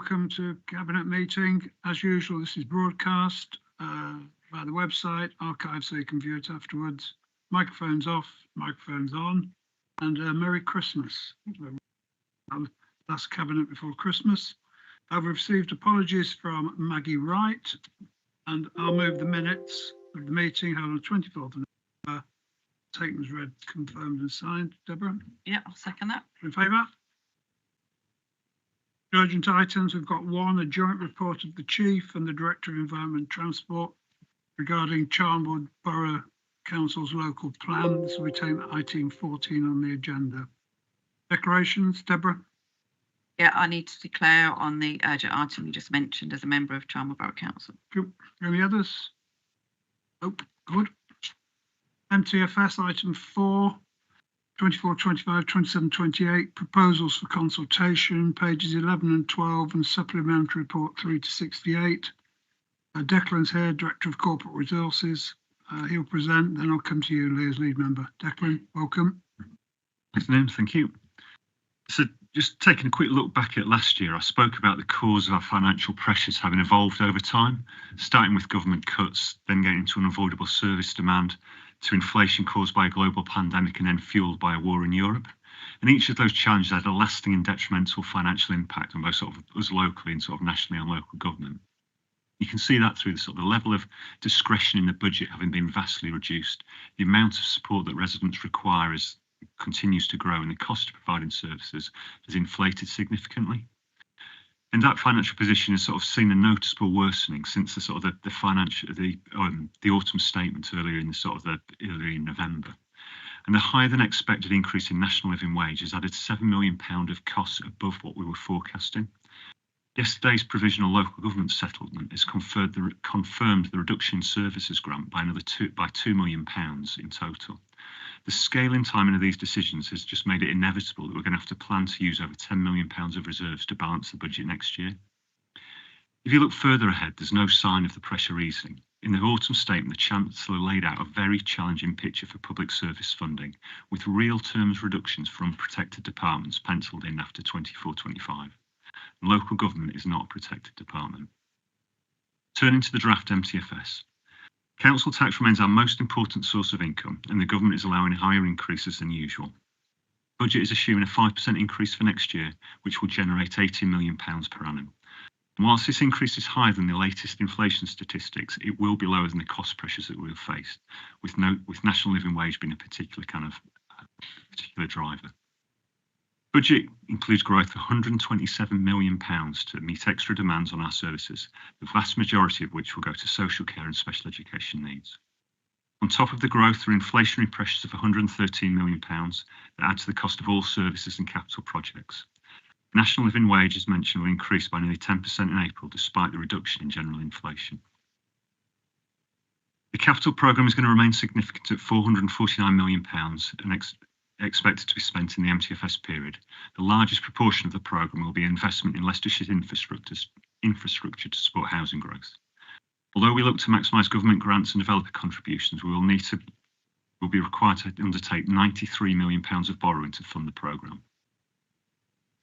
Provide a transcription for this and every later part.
welcome to Cabinet meeting. As usual, this is broadcast via the website, archived so you can view it afterwards. Microphones off, microphones on, and Merry Christmas. Last Cabinet before Christmas. I've received apologies from Maggie Wright, and I'll move the minutes of the meeting held on the 24th of November. Taken as read, confirmed and signed. Deborah? Yeah, I'll second that. In favour? Urgent items, we've got one, a joint report of the Chief and the Director of Environment and Transport regarding Charnwood Borough Council's local plan. This will retain item 14 on the agenda. Declarations, Deborah? Yeah, I need to declare on the urgent item you just mentioned as a member of Charnwood Borough Council. Good. Any others? Oh, good. MTFS item 4, 24, 25, 27, 28, proposals for consultation, pages 11 and 12, and supplementary report 3 to 68. Declan's here, Director of Corporate Resources. He'll present, then I'll come to you, Lee, as lead member. Declan, welcome. Afternoon, thank you. So just taking a quick look back at last year, I spoke about the cause of our financial pressures having evolved over time, starting with government cuts, then getting into unavoidable service demand, to inflation caused by a global pandemic and then fueled by a war in Europe. And each of those challenges had a lasting and detrimental financial impact on both sort of us locally and sort of nationally on local government. You can see that through the sort of the level of discretion in the budget having been vastly reduced, the amount of support that residents require continues to grow, and the cost of providing services has inflated significantly. And that financial position has sort of seen a noticeable worsening since the sort of the autumn statement earlier in November. And the higher than expected increase in national living wage has added £7 million of costs above what we were forecasting. Yesterday's provisional local government settlement has confirmed the reduction in services grant by £2 million in total. The scale and timing of these decisions has just made it inevitable that we're going to have to plan to use over £10 million of reserves to balance the budget next year. If you look further ahead, there's no sign of the pressure easing. In the autumn statement, the Chancellor laid out a very challenging picture for public service funding, with real terms reductions for unprotected departments penciled in after 24-25. Local government is not a protected department. Turning to the draft MTFS. Council tax remains our most important source of income, and the government is allowing higher increases than usual. Budget is assuming a 5% increase for next year, which will generate £18 million per annum. And whilst this increase is higher than the latest inflation statistics, it will be lower than the cost pressures that we've faced, with national living wage being a particular driver. Budget includes growth of £127 million to meet extra demands on our services, the vast majority of which will go to social care and special education needs. On top of the growth, there are inflationary pressures of £113 million that add to the cost of all services and capital projects. National living wage, as mentioned, will increase by nearly 10% in April, despite the reduction in general inflation. The capital programme is going to remain significant at £449 million and expected to be spent in the MTFS period. The largest proportion of the programme will be investment in Leicestershire's infrastructure to support housing growth. Although we look to maximise government grants and developer contributions, we will be required to undertake £93 million of borrowing to fund the programme.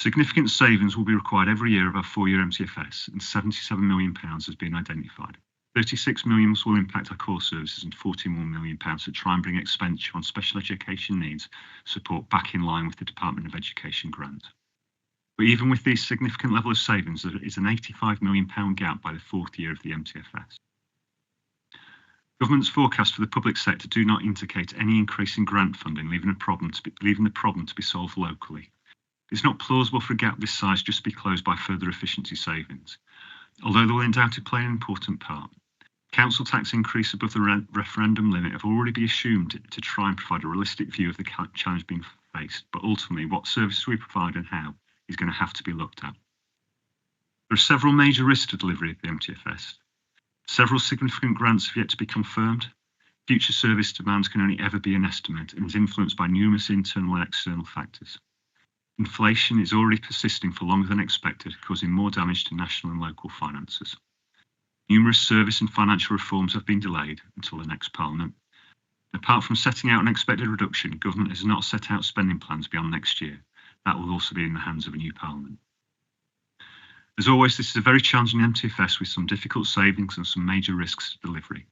Significant savings will be required every year of our 4-year MTFS, and £77 million has been identified. £36 million will impact our core services and £41 million to try and bring expenditure on special education needs support back in line with the Department of Education grant. But even with this significant level of savings, there is an £85 million gap by the 4th year of the MTFS. Government's forecasts for the public sector do not indicate any increase in grant funding, leaving the problem to be solved locally. It's not plausible for a gap this size just to be closed by further efficiency savings, although they will undoubtedly play an important part. Council tax increase above the referendum limit have already been assumed to try and provide a realistic view of the challenge being faced, but ultimately what services we provide and how is going to have to be looked at. There are several major risks to delivery of the MTFS. Several significant grants have yet to be confirmed. Future service demands can only ever be an estimate and is influenced by numerous internal and external factors. Inflation is already persisting for longer than expected, causing more damage to national and local finances. Numerous service and financial reforms have been delayed until the next Parliament. Apart from setting out an expected reduction, government has not set out spending plans beyond next year. That will also be in the hands of a new Parliament. As always, this is a very challenging MTFS with some difficult savings and some major risks to delivery.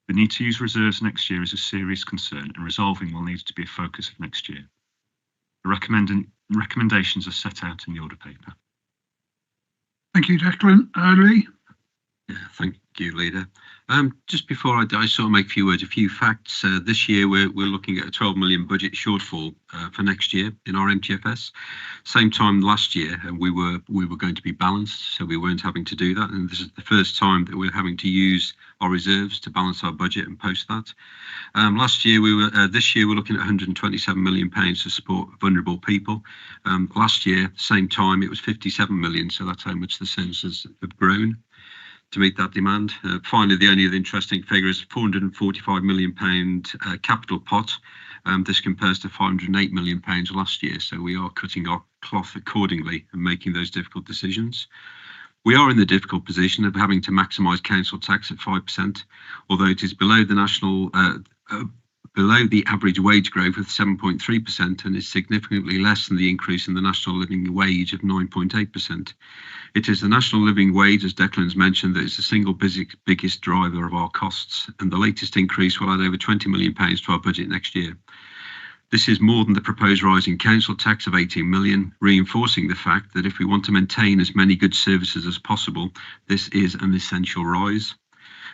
The need to use reserves next year is a serious concern, and resolving will need to be a focus of next year. The recommendations are set out in the order paper. Thank you, Declan. Lee? Yeah, thank you, Leader. Just before I sort of make a few words, a few facts. This year we're looking at a 12 million budget shortfall for next year in our MTFS. Same time last year, we were going to be balanced, so we weren't having to do that. And this is the first time that we're having to use our reserves to balance our budget and post that. Last year this year we're looking at 127 million pounds to support vulnerable people. Last year, same time, it was 57 million, so that's how much the services have grown to meet that demand. Finally, the only other interesting figure is £445 million capital pot. This compares to £508 million last year, so we are cutting our cloth accordingly and making those difficult decisions. We are in the difficult position of having to maximise council tax at 5%, although it is below the national below the average wage growth of 7.3% and is significantly less than the increase in the national living wage of 9.8%. It is the national living wage, as Declan's mentioned, that is the single biggest driver of our costs, and the latest increase will add over £20 million to our budget next year. This is more than the proposed rise in council tax of 18 million, reinforcing the fact that if we want to maintain as many good services as possible, this is an essential rise.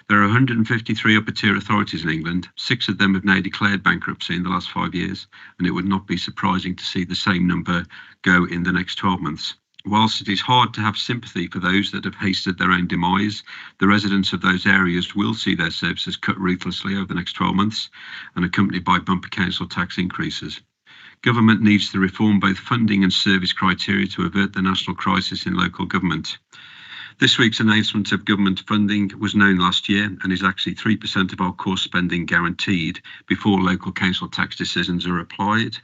There are 153 upper tier authorities in England. 6 of them have now declared bankruptcy in the last 5 years, and it would not be surprising to see the same number go in the next 12 months. Whilst it is hard to have sympathy for those that have hasted their own demise, the residents of those areas will see their services cut ruthlessly over the next 12 months and accompanied by bumper council tax increases. Government needs to reform both funding and service criteria to avert the national crisis in local government. This week's announcement of government funding was known last year and is actually 3% of our core spending guaranteed before local council tax decisions are applied.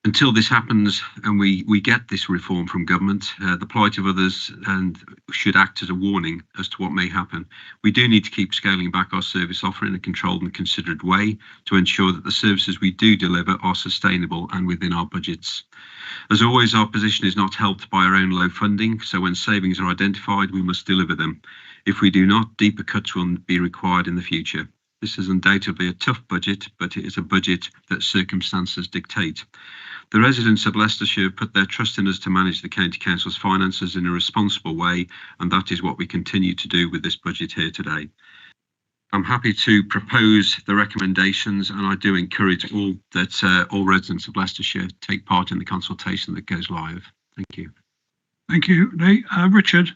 Until this happens and we get this reform from government, the plight of others and should act as a warning as to what may happen. We do need to keep scaling back our service offer in a controlled and considered way to ensure that the services we do deliver are sustainable and within our budgets. As always, our position is not helped by our own low funding, so when savings are identified, we must deliver them. If we do not, deeper cuts will be required in the future. This is undoubtedly a tough budget, but it is a budget that circumstances dictate. The residents of Leicestershire have put their trust in us to manage the County Council's finances in a responsible way, and that is what we continue to do with this budget here today. I'm happy to propose the recommendations, and I do encourage all residents of Leicestershire take part in the consultation that goes live. Thank you. Thank you, Lee. Richard?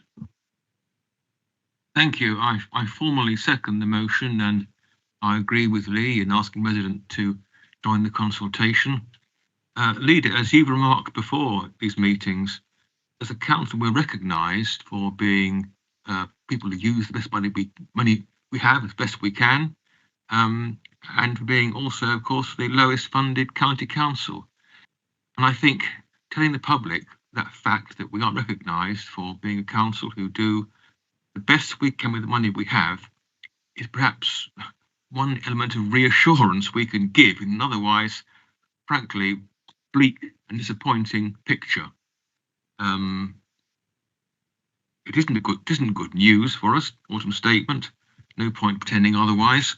Thank you. I formally second the motion, and I agree with Lee in asking residents to join the consultation. Leader, as you've remarked before these meetings, as a council, we're recognised for being people who use the best money we have as best we can, and for being also, of course, the lowest funded county council. And I think telling the public that fact that we are recognised for being a council who do the best we can with the money we have is perhaps one element of reassurance we can give in an otherwise, frankly, bleak and disappointing picture. It isn't good news for us, autumn statement, no point pretending otherwise.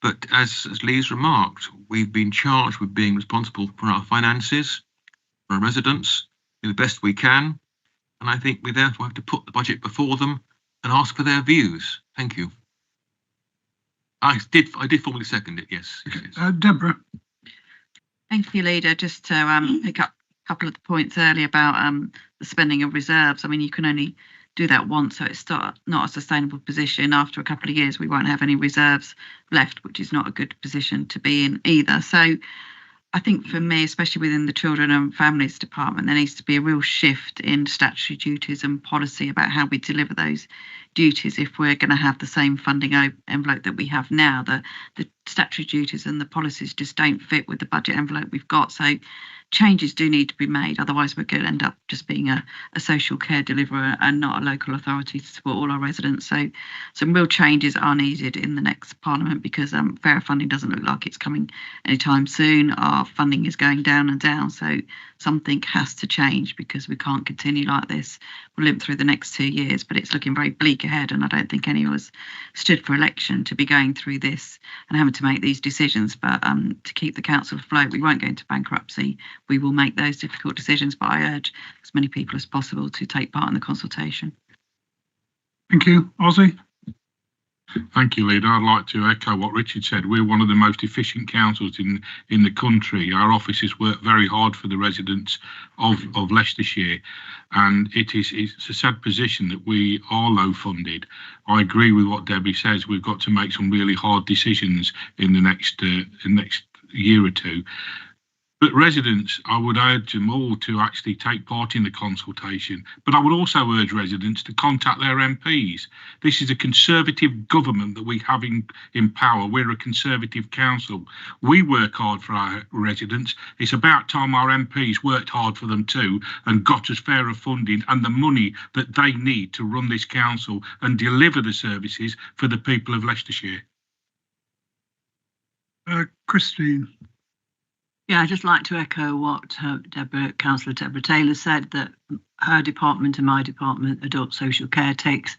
But as Lee's remarked, we've been charged with being responsible for our finances, for our residents, do the best we can. And I think we therefore have to put the budget before them and ask for their views. Thank you. I did formally second it, yes. Deborah? Thank you, Leader. Just to pick up a couple of the points earlier about the spending of reserves. I mean, you can only do that once, so it's not a sustainable position. After a couple of years, we won't have any reserves left, which is not a good position to be in either. So I think for me, especially within the Children and Families Department, there needs to be a real shift in statutory duties and policy about how we deliver those duties if we're going to have the same funding envelope that we have now. The statutory duties and the policies just don't fit with the budget envelope we've got. So changes do need to be made. Otherwise, we're going to end up just being a social care deliverer and not a local authority to support all our residents. So some real changes are needed in the next Parliament because fairer funding doesn't look like it's coming anytime soon. Our funding is going down and down. So something has to change because we can't continue like this. We'll live through the next 2 years, but it's looking very bleak ahead. And I don't think any of us stood for election to be going through this and having to make these decisions. But to keep the council afloat, we won't go into bankruptcy. We will make those difficult decisions. But I urge as many people as possible to take part in the consultation. Thank you. Ozzy? Thank you, Leader. I'd like to echo what Richard said. We're one of the most efficient councils in the country. Our offices work very hard for the residents of Leicestershire, and it's a sad position that we are low funded. I agree with what Debbie says. We've got to make some really hard decisions in the next year or two. But residents, I would urge them all to actually take part in the consultation. But I would also urge residents to contact their MPs. This is a Conservative government that we have in power. We're a Conservative council. We work hard for our residents. It's about time our MPs worked hard for them too and got us fairer funding and the money that they need to run this council and deliver the services for the people of Leicestershire. Christine? Yeah, I'd just like to echo what Councillor Deborah Taylor said, that her department and my department, Adult Social Care, takes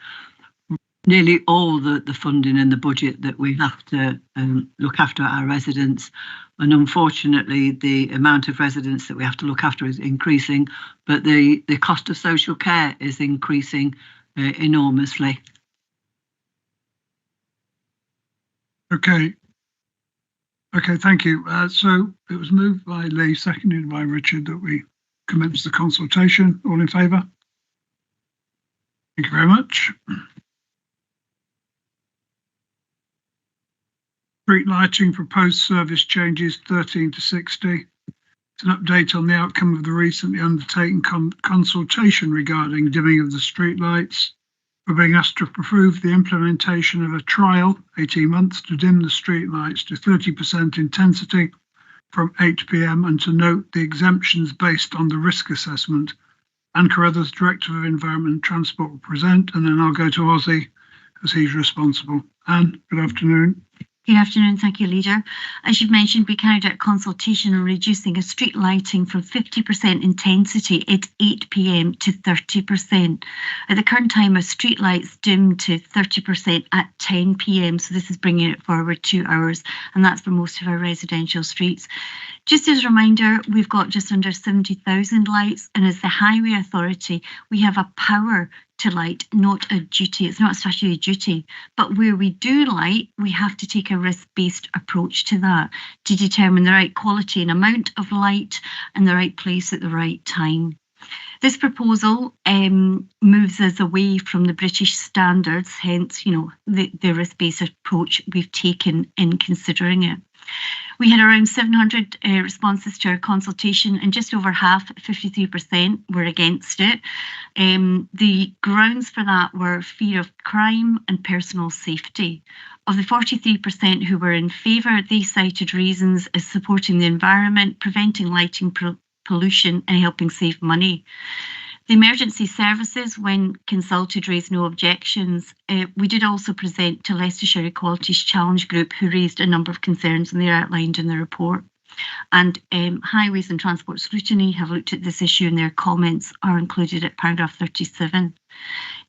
nearly all the funding in the budget that we have to look after our residents. And unfortunately, the amount of residents that we have to look after is increasing, but the cost of social care is increasing enormously. Okay, thank you. So it was moved by Lee, seconded by Richard, that we commence the consultation. All in favour? Thank you very much. Street lighting proposed service changes 13 to 60. It's an update on the outcome of the recently undertaken consultation regarding dimming of the street lights. We're being asked to approve the implementation of a trial, 18 months, to dim the street lights to 30% intensity from 8 p.m. and to note the exemptions based on the risk assessment. Anne Carruthers, Director of Environment and Transport, will present, and then I'll go to Ozzy as he's responsible. Anne, good afternoon. Good afternoon, thank you, Leader. As you've mentioned, we carried out consultation on reducing a street lighting from 50% intensity at 8 p.m. to 30%. At the current time, a street lights dim to 30% at 10 p.m. So this is bringing it forward 2 hours, and that's for most of our residential streets. Just as a reminder, we've got just under 70,000 lights, and as the Highway Authority, we have a power to light, not a duty. It's not a statutory duty, but where we do light, we have to take a risk-based approach to that to determine the right quality and amount of light and the right place at the right time. This proposal moves us away from the British standards, hence, the risk-based approach we've taken in considering it. We had around 700 responses to our consultation, and just over half, 53%, were against it. The grounds for that were fear of crime and personal safety. Of the 43% who were in favour, they cited reasons as supporting the environment, preventing lighting pollution, and helping save money. The emergency services, when consulted, raised no objections. We did also present to Leicestershire Equalities Challenge Group, who raised a number of concerns, and they're outlined in the report. And Highways and Transport Scrutiny have looked at this issue, and their comments are included at paragraph 37.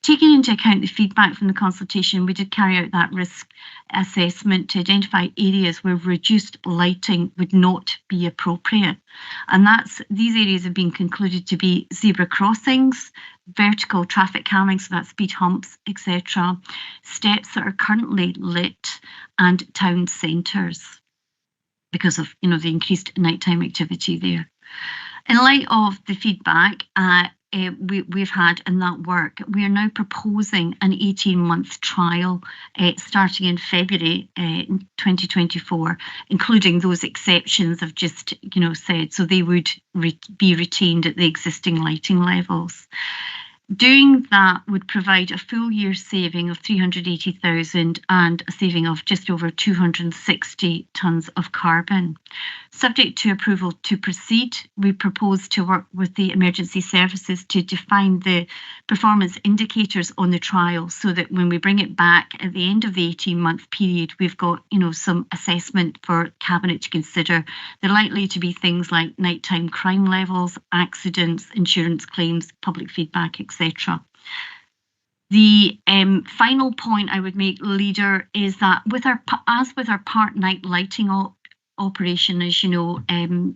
Taking into account the feedback from the consultation, we did carry out that risk assessment to identify areas where reduced lighting would not be appropriate. And these areas have been concluded to be zebra crossings, vertical traffic calming, so that's speed humps, etc., steps that are currently lit, and town centres, because of the increased nighttime activity there. In light of the feedback we've had in that work, we are now proposing an 18-month trial starting in February 2024, including those exceptions I've just said, so they would be retained at the existing lighting levels. Doing that would provide a full year saving of 380,000 and a saving of just over 260 tonnes of carbon. Subject to approval to proceed, we propose to work with the emergency services to define the performance indicators on the trial so that when we bring it back at the end of the 18-month period, we've got, some assessment for Cabinet to consider. They're likely to be things like nighttime crime levels, accidents, insurance claims, public feedback, etc. The final point I would make, Leader, is that with our part night lighting operation, as you know,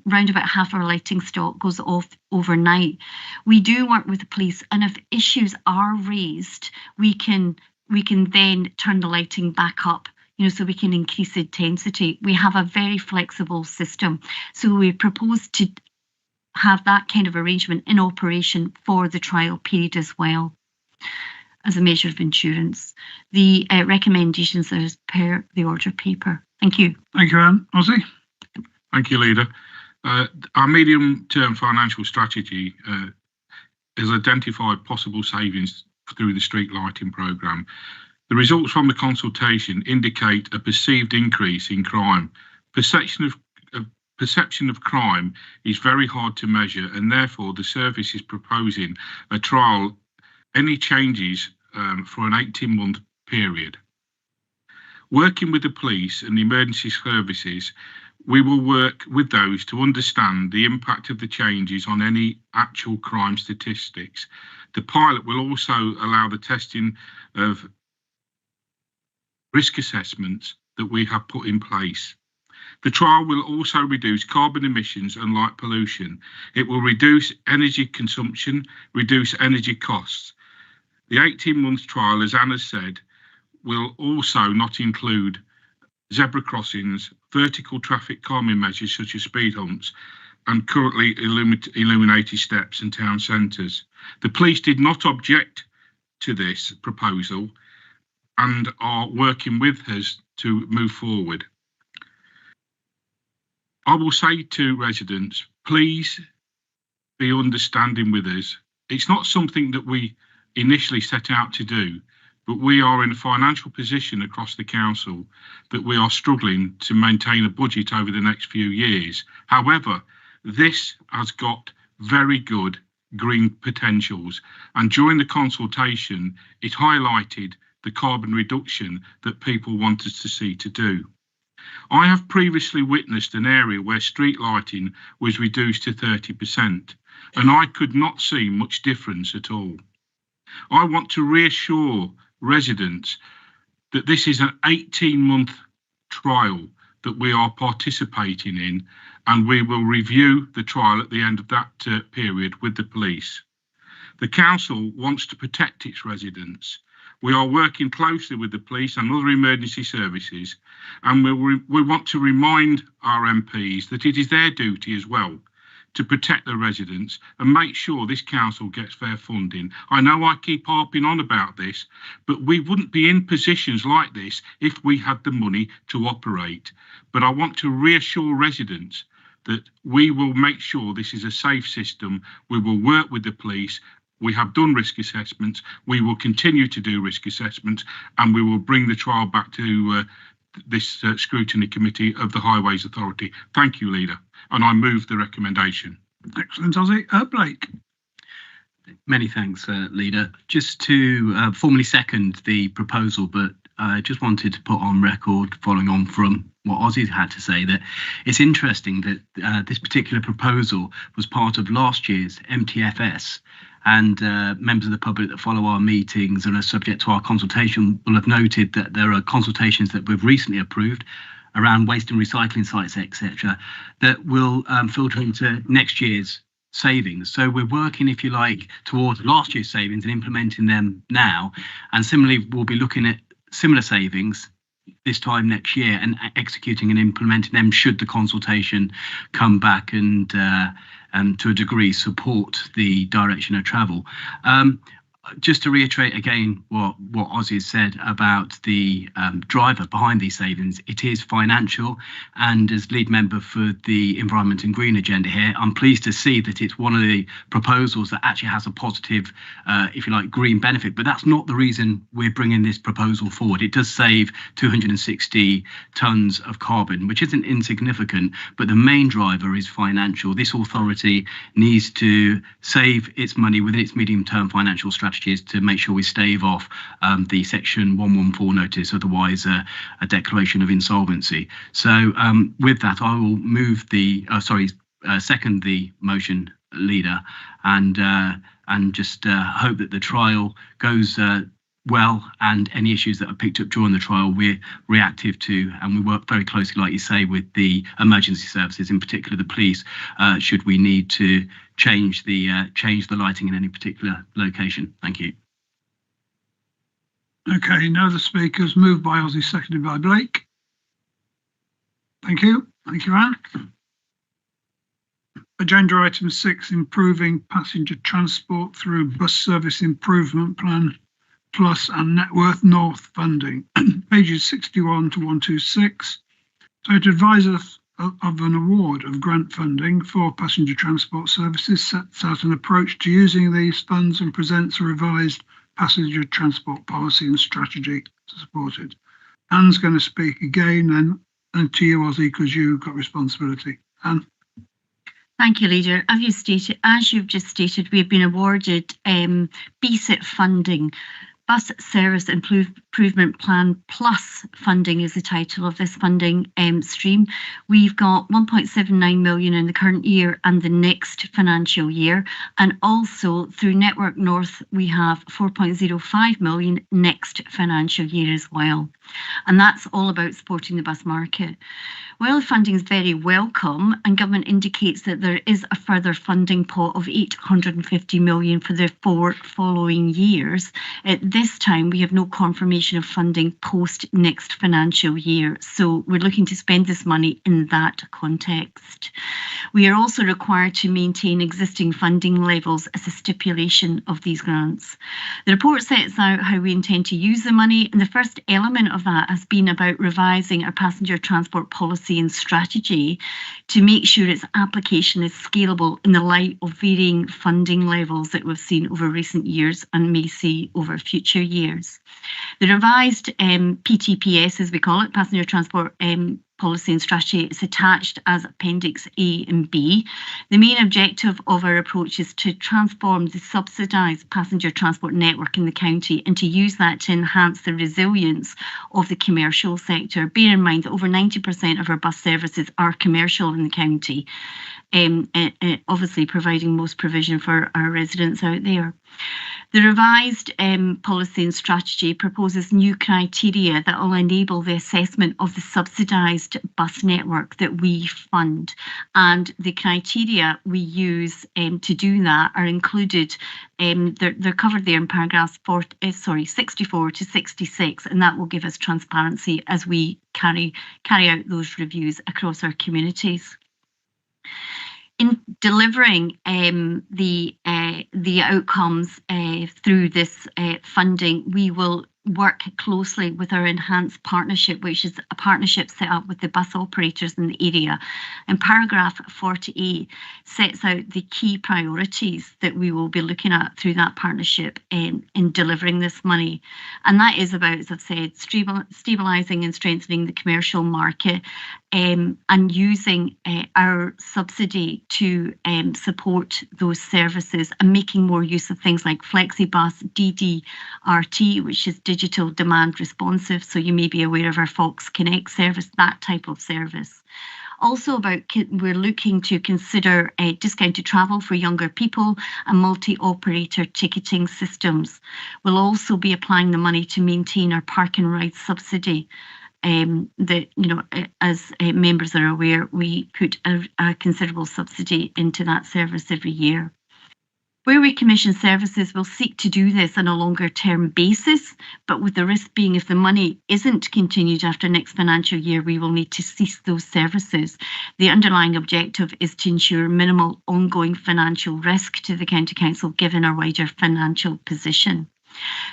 round about half our lighting stock goes off overnight. We do work with the police, and if issues are raised, we can then turn the lighting back up, so we can increase intensity. We have a very flexible system, so we propose to have that kind of arrangement in operation for the trial period as well, as a measure of insurance. The recommendations are as per the order paper. Thank you. Thank you, Anne. Ozzy? Thank you, Leader. Our medium-term financial strategy has identified possible savings through the street lighting programme. The results from the consultation indicate a perceived increase in crime. Perception of crime is very hard to measure, and therefore the service is proposing a trial, any changes for an 18-month period. Working with the police and the emergency services, we will work with those to understand the impact of the changes on any actual crime statistics. The pilot will also allow the testing of risk assessments that we have put in place. The trial will also reduce carbon emissions and light pollution. It will reduce energy consumption, reduce energy costs. The 18-month trial, as Anna said, will also not include zebra crossings, vertical traffic calming measures such as speed humps, and currently illuminated steps and town centres. The police did not object to this proposal and are working with us to move forward. I will say to residents, please be understanding with us. It's not something that we initially set out to do, but we are in a financial position across the council that we are struggling to maintain a budget over the next few years. However, this has got very good green potentials, and during the consultation, it highlighted the carbon reduction that people want us to see to do. I have previously witnessed an area where street lighting was reduced to 30%, and I could not see much difference at all. I want to reassure residents that this is an 18-month trial that we are participating in, and we will review the trial at the end of that period with the police. The council wants to protect its residents. We are working closely with the police and other emergency services, and we want to remind our MPs that it is their duty as well to protect the residents and make sure this council gets fair funding. I know I keep harping on about this, but we wouldn't be in positions like this if we had the money to operate. But I want to reassure residents that we will make sure this is a safe system. We will work with the police. We have done risk assessments. We will continue to do risk assessments, and we will bring the trial back to this scrutiny committee of the Highways Authority. Thank you, Leader. And I move the recommendation. Excellent, Ozzy. Blake. Many thanks, Leader. Just to formally second the proposal, but I just wanted to put on record, following on from what Ozzy had to say, that it's interesting that this particular proposal was part of last year's MTFS, and members of the public that follow our meetings and are subject to our consultation will have noted that there are consultations that we've recently approved around waste and recycling sites, etc., that will filter into next year's savings. So we're working, if you like, towards last year's savings and implementing them now. And similarly, we'll be looking at similar savings this time next year and executing and implementing them should the consultation come back and to a degree support the direction of travel. just to reiterate again what Ozzy said about the driver behind these savings, it is financial. And as lead member for the Environment and Green agenda here, I'm pleased to see that it's one of the proposals that actually has a positive, if you like, green benefit. But that's not the reason we're bringing this proposal forward. It does save 260 tonnes of carbon, which isn't insignificant, but the main driver is financial. This authority needs to save its money within its medium-term financial strategies to make sure we stave off the Section 114 notice, otherwise a declaration of insolvency. So with that, I will move second the motion, Leader, and just hope that the trial goes well, and any issues that are picked up during the trial we're reactive to, and we work very closely, like you say, with the emergency services, in particular the police, should we need to change the lighting in any particular location. Thank you. Okay, now the speakers, moved by Ozzy, seconded by Blake. Thank you. Thank you, Anne. Agenda item 6, improving passenger transport through bus service improvement plan plus and Networth North funding, pages 61 to 126. So it advises of an award of grant funding for passenger transport services, sets out an approach to using these funds, and presents a revised passenger transport policy and strategy to support it. Anne's going to speak again, and to you, Ozzy, because you've got responsibility. Anne. Thank you, Leader. As you've just stated, we've been awarded BSIP funding. Bus Service Improvement Plan Plus funding is the title of this funding stream. We've got 1.79 million in the current year and the next financial year. And also through Network North, we have 4.05 million next financial year as well. And that's all about supporting the bus market. While funding is very welcome, and government indicates that there is a further funding pot of 850 million for the 4 following years, at this time we have no confirmation of funding post next financial year. So we're looking to spend this money in that context. We are also required to maintain existing funding levels as a stipulation of these grants. The report sets out how we intend to use the money, and the first element of that has been about revising our passenger transport policy and strategy to make sure its application is scalable in the light of varying funding levels that we've seen over recent years and may see over future years. The revised PTPS, as we call it, passenger transport policy and strategy, is attached as Appendix A and B. The main objective of our approach is to transform the subsidised passenger transport network in the county and to use that to enhance the resilience of the commercial sector. Bear in mind that over 90% of our bus services are commercial in the county, obviously providing most provision for our residents out there. The revised policy and strategy proposes new criteria that will enable the assessment of the subsidised bus network that we fund. And the criteria we use to do that are included, they're covered there in paragraphs 64 to 66, and that will give us transparency as we carry out those reviews across our communities. In delivering the outcomes through this funding, we will work closely with our enhanced partnership, which is a partnership set up with the bus operators in the area. And paragraph 48 sets out the key priorities that we will be looking at through that partnership in delivering this money. And that is about, as I've said, stabilising and strengthening the commercial market, and using our subsidy to support those services, and making more use of things like FlexiBus, DDRT, which is digital demand responsive. So you may be aware of our Fox Connect service, that type of service. Also we're looking to consider discounted travel for younger people and multi-operator ticketing systems. We'll also be applying the money to maintain our park and ride subsidy. That, you know, as members are aware, we put a considerable subsidy into that service every year. Where we commission services, we'll seek to do this on a longer term basis, but with the risk being if the money isn't continued after next financial year, we will need to cease those services. The underlying objective is to ensure minimal ongoing financial risk to the County Council given our wider financial position.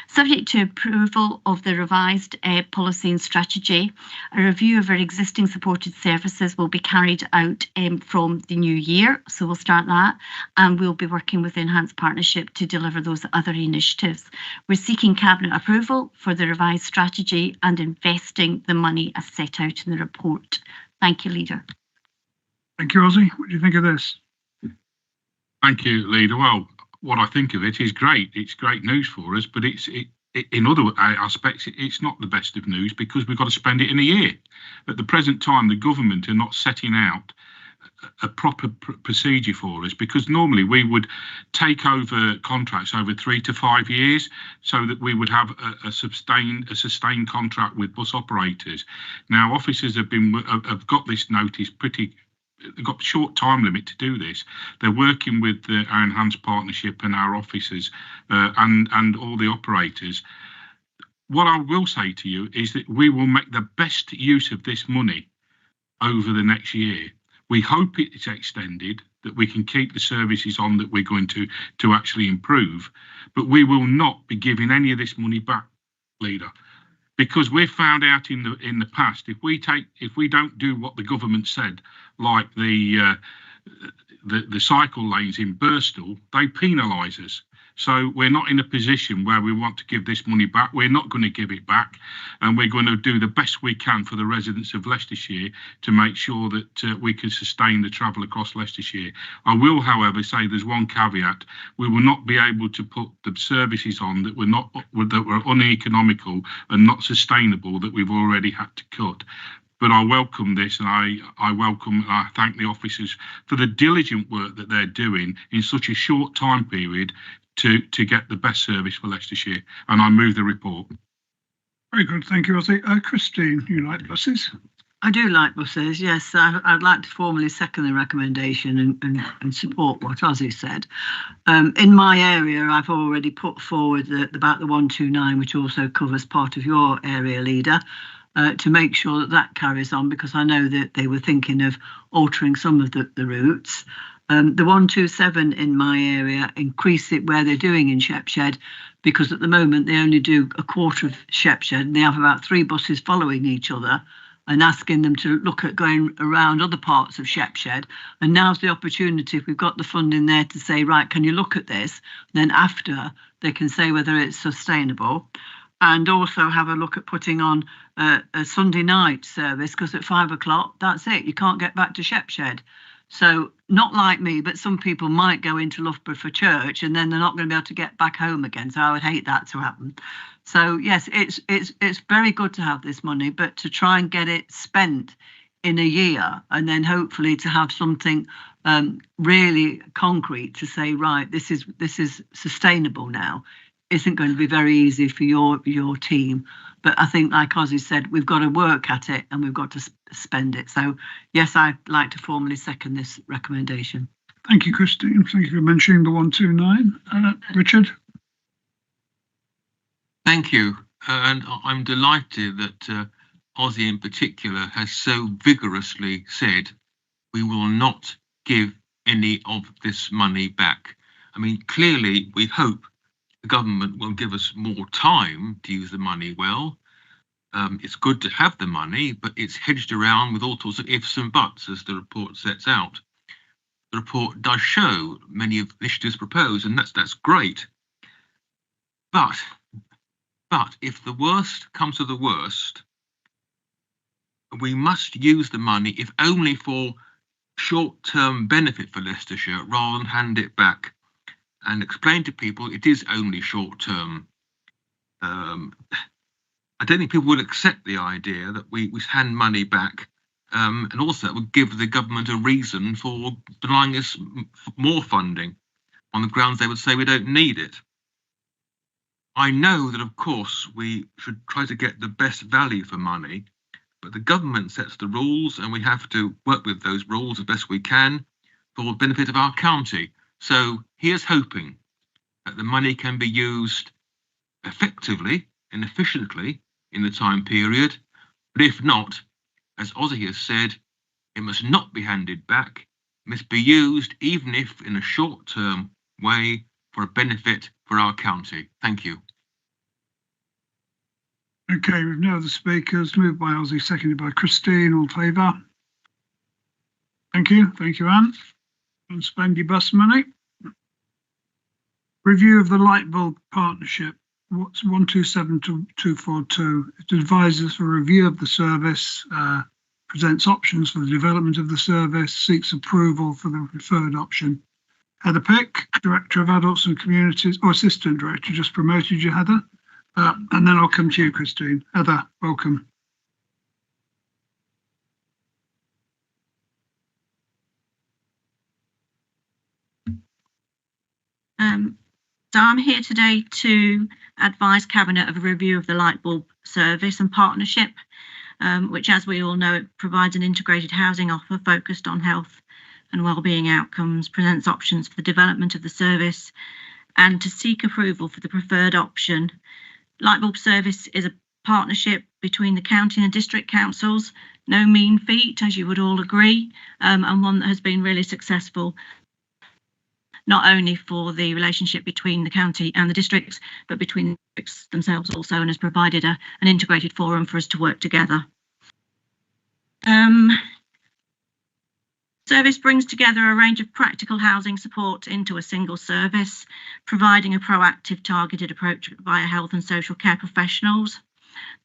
Subject to approval of the revised policy and strategy, a review of our existing supported services will be carried out from the new year. So we'll start that, and we'll be working with Enhanced Partnership to deliver those other initiatives. We're seeking Cabinet approval for the revised strategy and investing the money as set out in the report. Thank you, Leader. Thank you, Ozzy. What do you think of this? Thank you, Leader. Well, what I think of it is great. It's great news for us, but in other aspects, it's not the best of news because we've got to spend it in a year. At the present time, the government are not setting out a proper procedure for us, because normally we would take over contracts over 3 to 5 years so that we would have a sustained contract with bus operators. Now, officers have got this notice they've got a short time limit to do this. They're working with our Enhanced Partnership and our officers and all the operators. What I will say to you is that we will make the best use of this money over the next year. We hope it's extended, that we can keep the services on that we're going to actually improve, but we will not be giving any of this money back, Leader. Because we've found out in the past, if we don't do what the government said, like the cycle lanes in Birstall, they penalise us. So we're not in a position where we want to give this money back. We're not going to give it back, and we're going to do the best we can for the residents of Leicestershire to make sure that we can sustain the travel across Leicestershire. I will, however, say there's one caveat: we will not be able to put the services on that were uneconomical and not sustainable that we've already had to cut. But I welcome this, and I thank the officers for the diligent work that they're doing in such a short time period to get the best service for Leicestershire. And I move the report. Very good, thank you, Ozzy. Christine, you like buses? I do like buses, yes. I'd like to formally second the recommendation and support what Ozzy said. In my area, I've already put forward about the 129, which also covers part of your area, Leader, to make sure that carries on, because I know that they were thinking of altering some of the routes. The 127 in my area, increase it where they're doing in Shepshed, because at the moment they only do a quarter of Shepshed and they have about 3 buses following each other, and asking them to look at going around other parts of Shepshed. And now's the opportunity, if we've got the funding there, to say, right, can you look at this? Then after, they can say whether it's sustainable. And also have a look at putting on a Sunday night service, because at 5 o'clock, that's it. You can't get back to Shepshed. So not like me, but some people might go into Loughborough for church and then they're not going to be able to get back home again. So I would hate that to happen. So yes, it's very good to have this money, but to try and get it spent in a year and then hopefully to have something really concrete to say, right, this is sustainable now, isn't going to be very easy for your team. But I think, like Ozzy said, we've got to work at it and we've got to spend it. So yes, I'd like to formally second this recommendation. Thank you, Christine. Thank you for mentioning the 129. Richard? Thank you. And I'm delighted that Ozzy in particular has so vigorously said we will not give any of this money back. I mean, clearly we hope the government will give us more time to use the money well. It's good to have the money, but it's hedged around with all sorts of ifs and buts, as the report sets out. The report does show many of the initiatives proposed, and that's great. But if the worst comes to the worst, we must use the money, if only for short-term benefit for Leicestershire, rather than hand it back, and explain to people it is only short-term. I don't think people would accept the idea that we hand money back, and also it would give the government a reason for denying us more funding on the grounds they would say we don't need it. I know that, of course, we should try to get the best value for money, but the government sets the rules and we have to work with those rules as best we can for the benefit of our county. So here's hoping that the money can be used effectively and efficiently in the time period. But if not, as Ozzy has said, it must not be handed back. It must be used, even if in a short-term way, for a benefit for our county. Thank you. Okay, we've now the speakers, moved by Ozzy, seconded by Christine. All in favour? Thank you, Anne. And spend your bus money. Review of the light bulb partnership. What's 127242? It advises for review of the service, presents options for the development of the service, seeks approval for the preferred option. Heather Pick, Director of Adults and Communities, or Assistant Director, just promoted you, Heather. And then I'll come to you, Christine. Heather, welcome. So I'm here today to advise Cabinet of a review of the light bulb service and partnership, which, as we all know, it provides an integrated housing offer focused on health and wellbeing outcomes, presents options for the development of the service, and to seek approval for the preferred option. Light bulb service is a partnership between the county and district councils, no mean feat, as you would all agree, and one that has been really successful, not only for the relationship between the county and the districts, but between the districts themselves also, and has provided an integrated forum for us to work together. Service brings together a range of practical housing support into a single service, providing a proactive, targeted approach via health and social care professionals.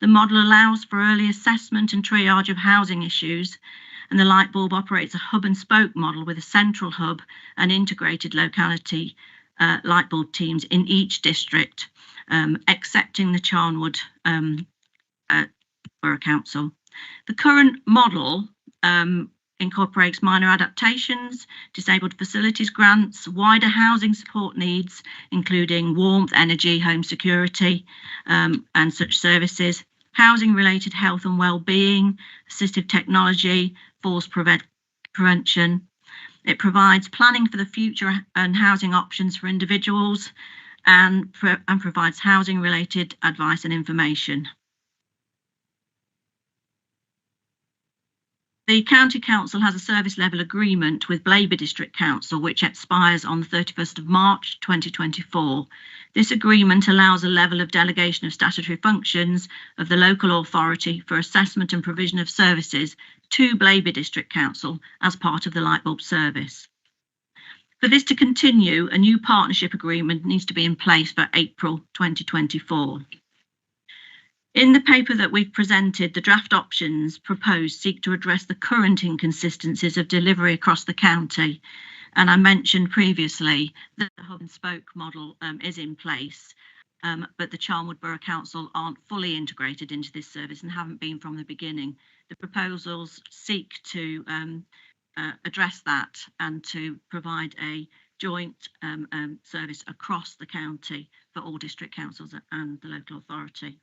The model allows for early assessment and triage of housing issues, and the light bulb operates a hub and spoke model with a central hub and integrated locality light bulb teams in each district, excepting the Charnwood Borough Council. The current model incorporates minor adaptations, disabled facilities grants, wider housing support needs, including warmth, energy, home security, and such services, housing-related health and well-being, assistive technology, falls prevention. It provides planning for the future and housing options for individuals, and provides housing-related advice and information. The County Council has a service level agreement with Blaby District Council, which expires on the 31st of March 2024. This agreement allows a level of delegation of statutory functions of the local authority for assessment and provision of services to Blaby District Council as part of the light bulb service. For this to continue, a new partnership agreement needs to be in place for April 2024. In the paper that we've presented, the draft options proposed seek to address the current inconsistencies of delivery across the county. And I mentioned previously that the hub and spoke model is in place, but the Charnwood Borough Council aren't fully integrated into this service and haven't been from the beginning. The proposals seek to address that and to provide a joint service across the county for all district councils and the local authority.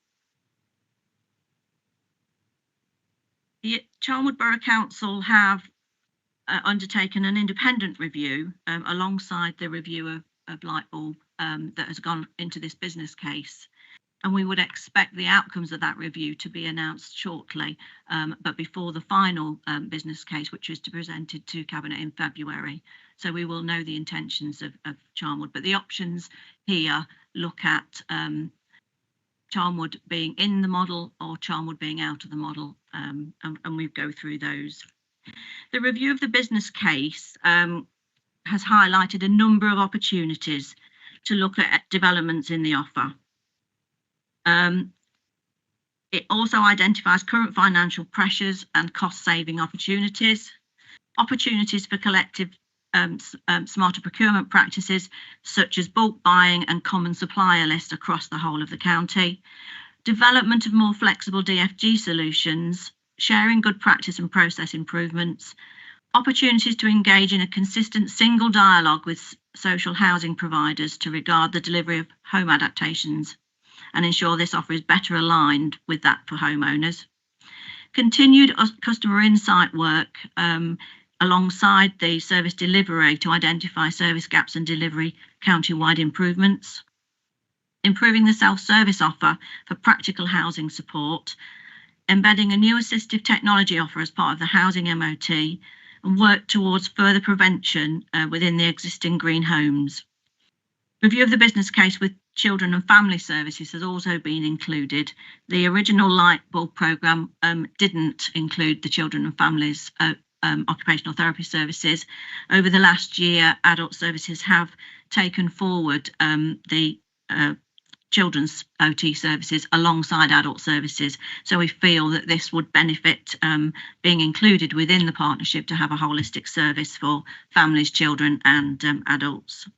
The Charnwood Borough Council have undertaken an independent review alongside the review of light bulb that has gone into this business case. And we would expect the outcomes of that review to be announced shortly, but before the final business case, which is to be presented to Cabinet in February. So we will know the intentions of Charnwood, but the options here look at Charnwood being in the model or Charnwood being out of the model, and we go through those. The review of the business case has highlighted a number of opportunities to look at developments in the offer. It also identifies current financial pressures and cost-saving opportunities for collective smarter procurement practices, such as bulk buying and common supplier lists across the whole of the county, development of more flexible DFG solutions, sharing good practice and process improvements, opportunities to engage in a consistent single dialogue with social housing providers to regard the delivery of home adaptations and ensure this offer is better aligned with that for homeowners. Continued customer insight work alongside the service delivery to identify service gaps and delivery county-wide improvements. Improving the self-service offer for practical housing support, embedding a new assistive technology offer as part of the housing MOT, and work towards further prevention within the existing green homes. Review of the business case with children and family services has also been included. The original light bulb programme didn't include the children and families occupational therapy services. Over the last year, adult services have taken forward the children's OT services alongside adult services. So we feel that this would benefit being included within the partnership to have a holistic service for families, children and adults.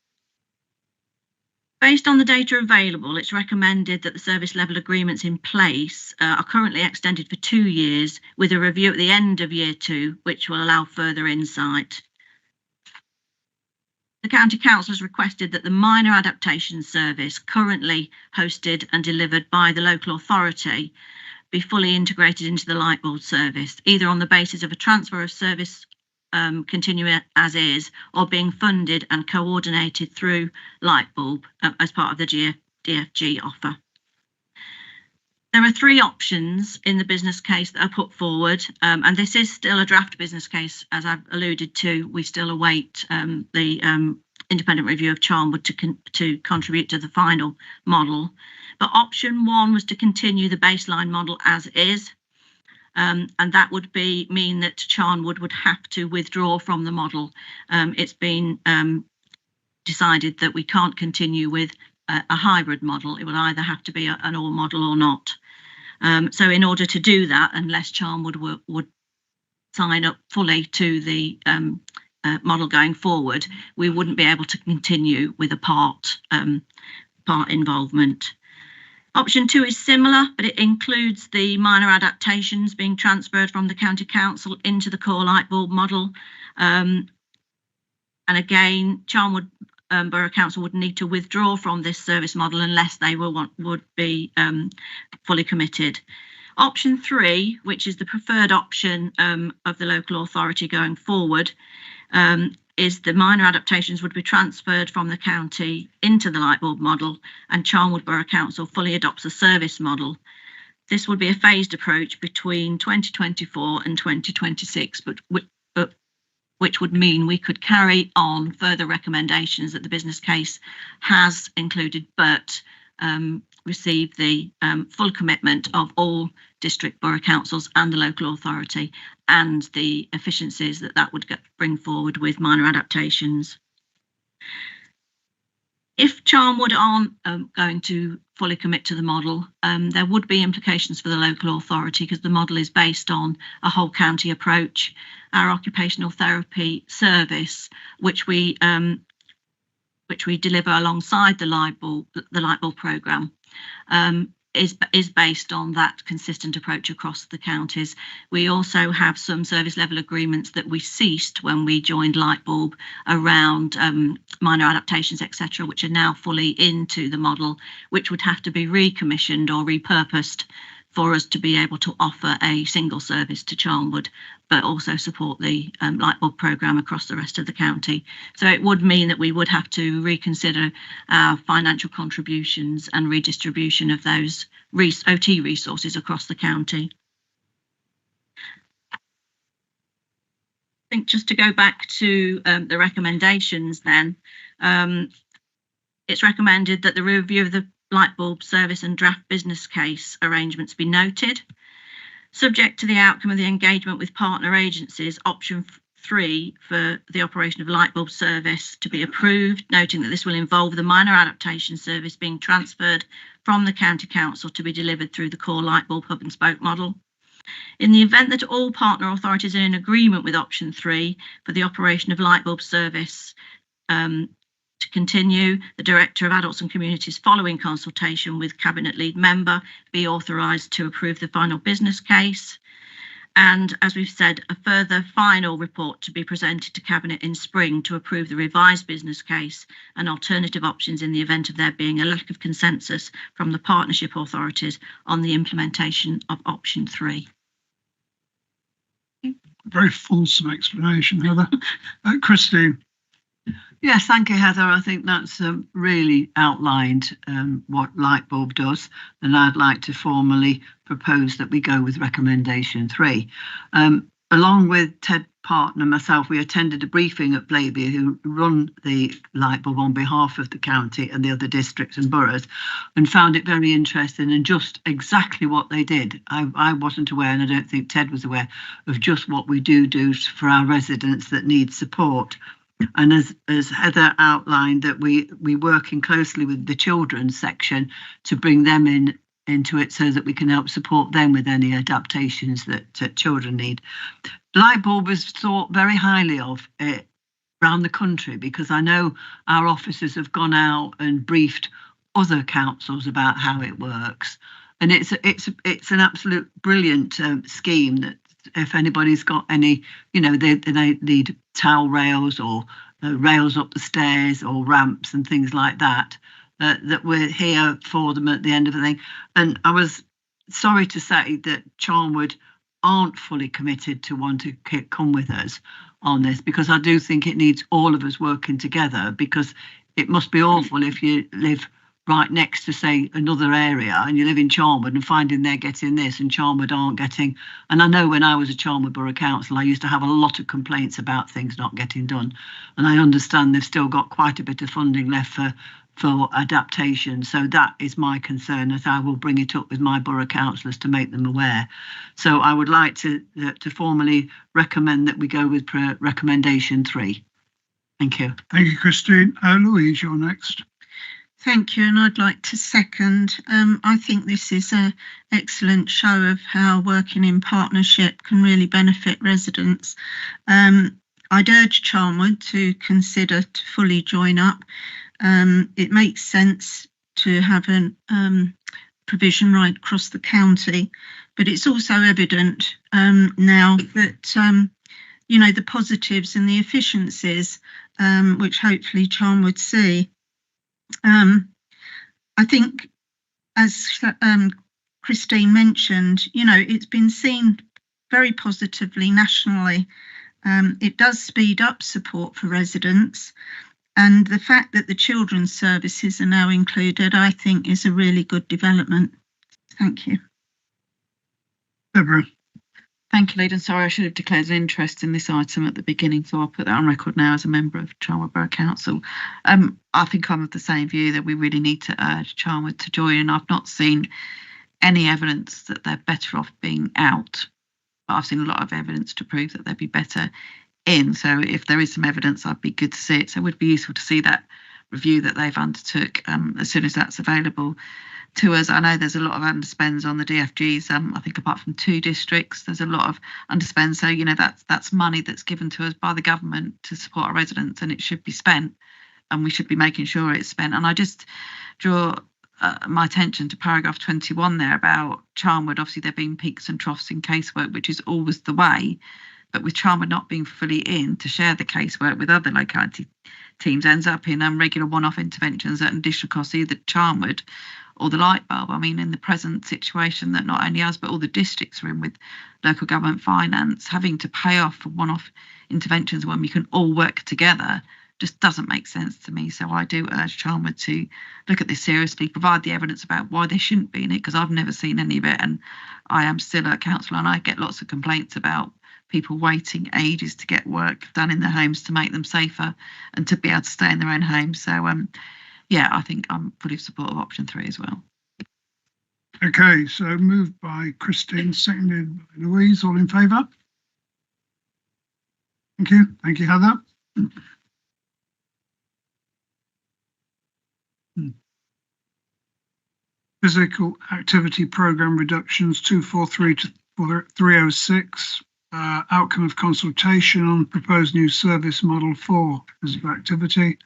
Based on the data available, it's recommended that the service level agreements in place are currently extended for 2 years with a review at the end of year 2, which will allow further insight. The County Council has requested that the minor adaptation service currently hosted and delivered by the local authority be fully integrated into the light bulb service, either on the basis of a transfer of service continuing as is, or being funded and coordinated through light bulb as part of the DFG offer. There are 3 options in the business case that are put forward, and this is still a draft business case, as I've alluded to. We still await the independent review of Charnwood to contribute to the final model. But option 1 was to continue the baseline model as is, and that would mean that Charnwood would have to withdraw from the model. It's been decided that we can't continue with a hybrid model. It will either have to be an all model or not. So in order to do that, unless Charnwood would sign up fully to the model going forward, we wouldn't be able to continue with a part involvement. Option 2 is similar, but it includes the minor adaptations being transferred from the County Council into the core light bulb model. And again, Charnwood Borough Council would need to withdraw from this service model unless they would be fully committed. Option 3, which is the preferred option of the local authority going forward, is the minor adaptations would be transferred from the county into the light bulb model, and Charnwood Borough Council fully adopts a service model. This would be a phased approach between 2024 and 2026, but which would mean we could carry on further recommendations that the business case has included, but receive the full commitment of all district borough councils and the local authority, and the efficiencies that would bring forward with minor adaptations. If Charnwood aren't going to fully commit to the model, there would be implications for the local authority, because the model is based on a whole county approach. Our occupational therapy service, which we deliver alongside the light bulb programme, is based on that consistent approach across the counties. We also have some service level agreements that we ceased when we joined light bulb around minor adaptations, etc., which are now fully into the model, which would have to be recommissioned or repurposed for us to be able to offer a single service to Charnwood, but also support the light bulb programme across the rest of the county. So it would mean that we would have to reconsider our financial contributions and redistribution of those OT resources across the county. I think just to go back to the recommendations then, it's recommended that the review of the light bulb service and draft business case arrangements be noted. Subject to the outcome of the engagement with partner agencies, option 3 for the operation of light bulb service to be approved, noting that this will involve the minor adaptation service being transferred from the County Council to be delivered through the core light bulb hub and spoke model. In the event that all partner authorities are in agreement with option 3 for the operation of light bulb service to continue, the Director of Adults and Communities, following consultation with Cabinet Lead Member, be authorised to approve the final business case. And as we've said, a further final report to be presented to Cabinet in spring to approve the revised business case and alternative options in the event of there being a lack of consensus from the partnership authorities on the implementation of option 3. very fulsome explanation, Heather. Christine. Yes, thank you, Heather. I think that's really outlined what Lightbulb does, and I'd like to formally propose that we go with recommendation 3. Along with Ted Parton and myself, we attended a briefing at Blaby, who run the Lightbulb on behalf of the county and the other districts and boroughs, and found it very interesting and just exactly what they did. I wasn't aware, and I don't think Ted was aware, of just what we do for our residents that need support. And as Heather outlined, that we working closely with the children's section to bring them into it so that we can help support them with any adaptations that children need. Lightbulb is thought very highly of around the country, because I know our officers have gone out and briefed other councils about how it works, and it's an absolute brilliant scheme that if anybody's got any, they need towel rails or rails up the stairs or ramps and things like that, that we're here for them at the end of the thing. And I was sorry to say that Charnwood aren't fully committed to want to come with us on this, because I do think it needs all of us working together, because it must be awful if you live right next to, say, another area, and you live in Charnwood and finding they're getting this and Charnwood aren't getting. And I know when I was a Charnwood Borough Council, I used to have a lot of complaints about things not getting done. And I understand they've still got quite a bit of funding left for adaptation. So that is my concern, that I will bring it up with my borough councillors to make them aware. So I would like to formally recommend that we go with recommendation 3. Thank you. Thank you, Christine. Louise, you're next. Thank you, and I'd like to second. I think this is an excellent show of how working in partnership can really benefit residents. I'd urge Charnwood to consider to fully join up. It makes sense to have a provision right across the county, but it's also evident now that the positives and the efficiencies, which hopefully Charnwood see. I think, as Christine mentioned, it's been seen very positively nationally. It does speed up support for residents, and the fact that the children's services are now included, I think, is a really good development. Thank you. Deborah. Thank you, Leader. Sorry, I should have declared an interest in this item at the beginning, so I'll put that on record now as a member of Charnwood Borough Council. I think I'm of the same view that we really need to urge Charnwood to join, and I've not seen any evidence that they're better off being out, but I've seen a lot of evidence to prove that they'd be better in. So if there is some evidence, I'd be good to see it. So it would be useful to see that review that they've undertook as soon as that's available to us. I know there's a lot of underspends on the DFGs. I think apart from 2 districts, there's a lot of underspend. So, that's money that's given to us by the government to support our residents, and it should be spent, and we should be making sure it's spent. And I just draw my attention to paragraph 21 there about Charnwood. Obviously, there being peaks and troughs in casework, which is always the way. But with Charnwood not being fully in to share the casework with other locality teams, ends up in regular one-off interventions at an additional cost, either Charnwood or the Lightbulb. I mean, in the present situation that not only us, but all the districts are in with local government finance, having to pay off for one-off interventions when we can all work together just doesn't make sense to me. So I do urge Charnwood to look at this seriously, provide the evidence about why they shouldn't be in it, because I've never seen any of it, and I am still a councillor and I get lots of complaints about people waiting ages to get work done in their homes to make them safer and to be able to stay in their own homes. So yeah, I think I'm fully support of option 3 as well. Okay, so moved by Christine, seconded by Louise. All in favour? Thank you. Thank you, Heather. Physical activity programme reductions 243 to 306. Outcome of consultation on proposed new service model for physical activity.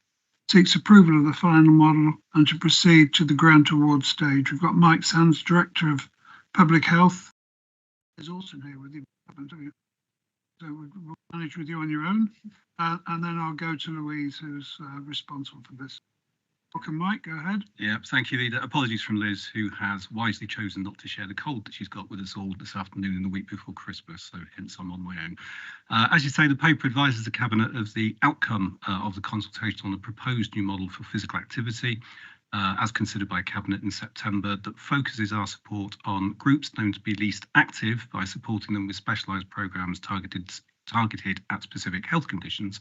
Seeks approval of the final model and to proceed to the grant award stage. We've got Mike Sands, Director of Public Health, is also here with you. So we'll manage with you on your own. And then I'll go to Louise, who's responsible for this. Welcome, Mike. Go ahead. Yeah, thank you, Leader. Apologies from Liz, who has wisely chosen not to share the cold that she's got with us all this afternoon and the week before Christmas, so hence I'm on my own. As you say, the paper advises the Cabinet of the outcome of the consultation on the proposed new model for physical activity, as considered by Cabinet in September, that focuses our support on groups known to be least active by supporting them with specialised programmes targeted at specific health conditions,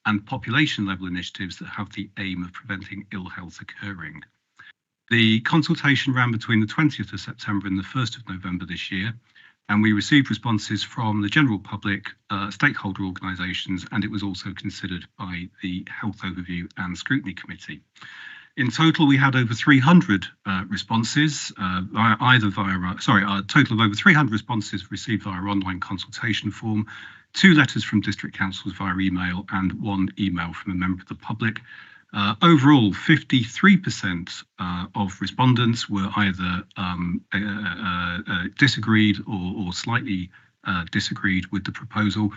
and population-level initiatives that have the aim of preventing ill health occurring. The consultation ran between the 20th of September and the 1st of November this year, and we received responses from the general public, stakeholder organisations, and it was also considered by the Health Overview and Scrutiny Committee. In total, we had over 300 responses, a total of over 300 responses received via our online consultation form, 2 letters from district councils via email, and 1 email from a member of the public. Overall, 53% of respondents were either disagreed or slightly disagreed with the proposal.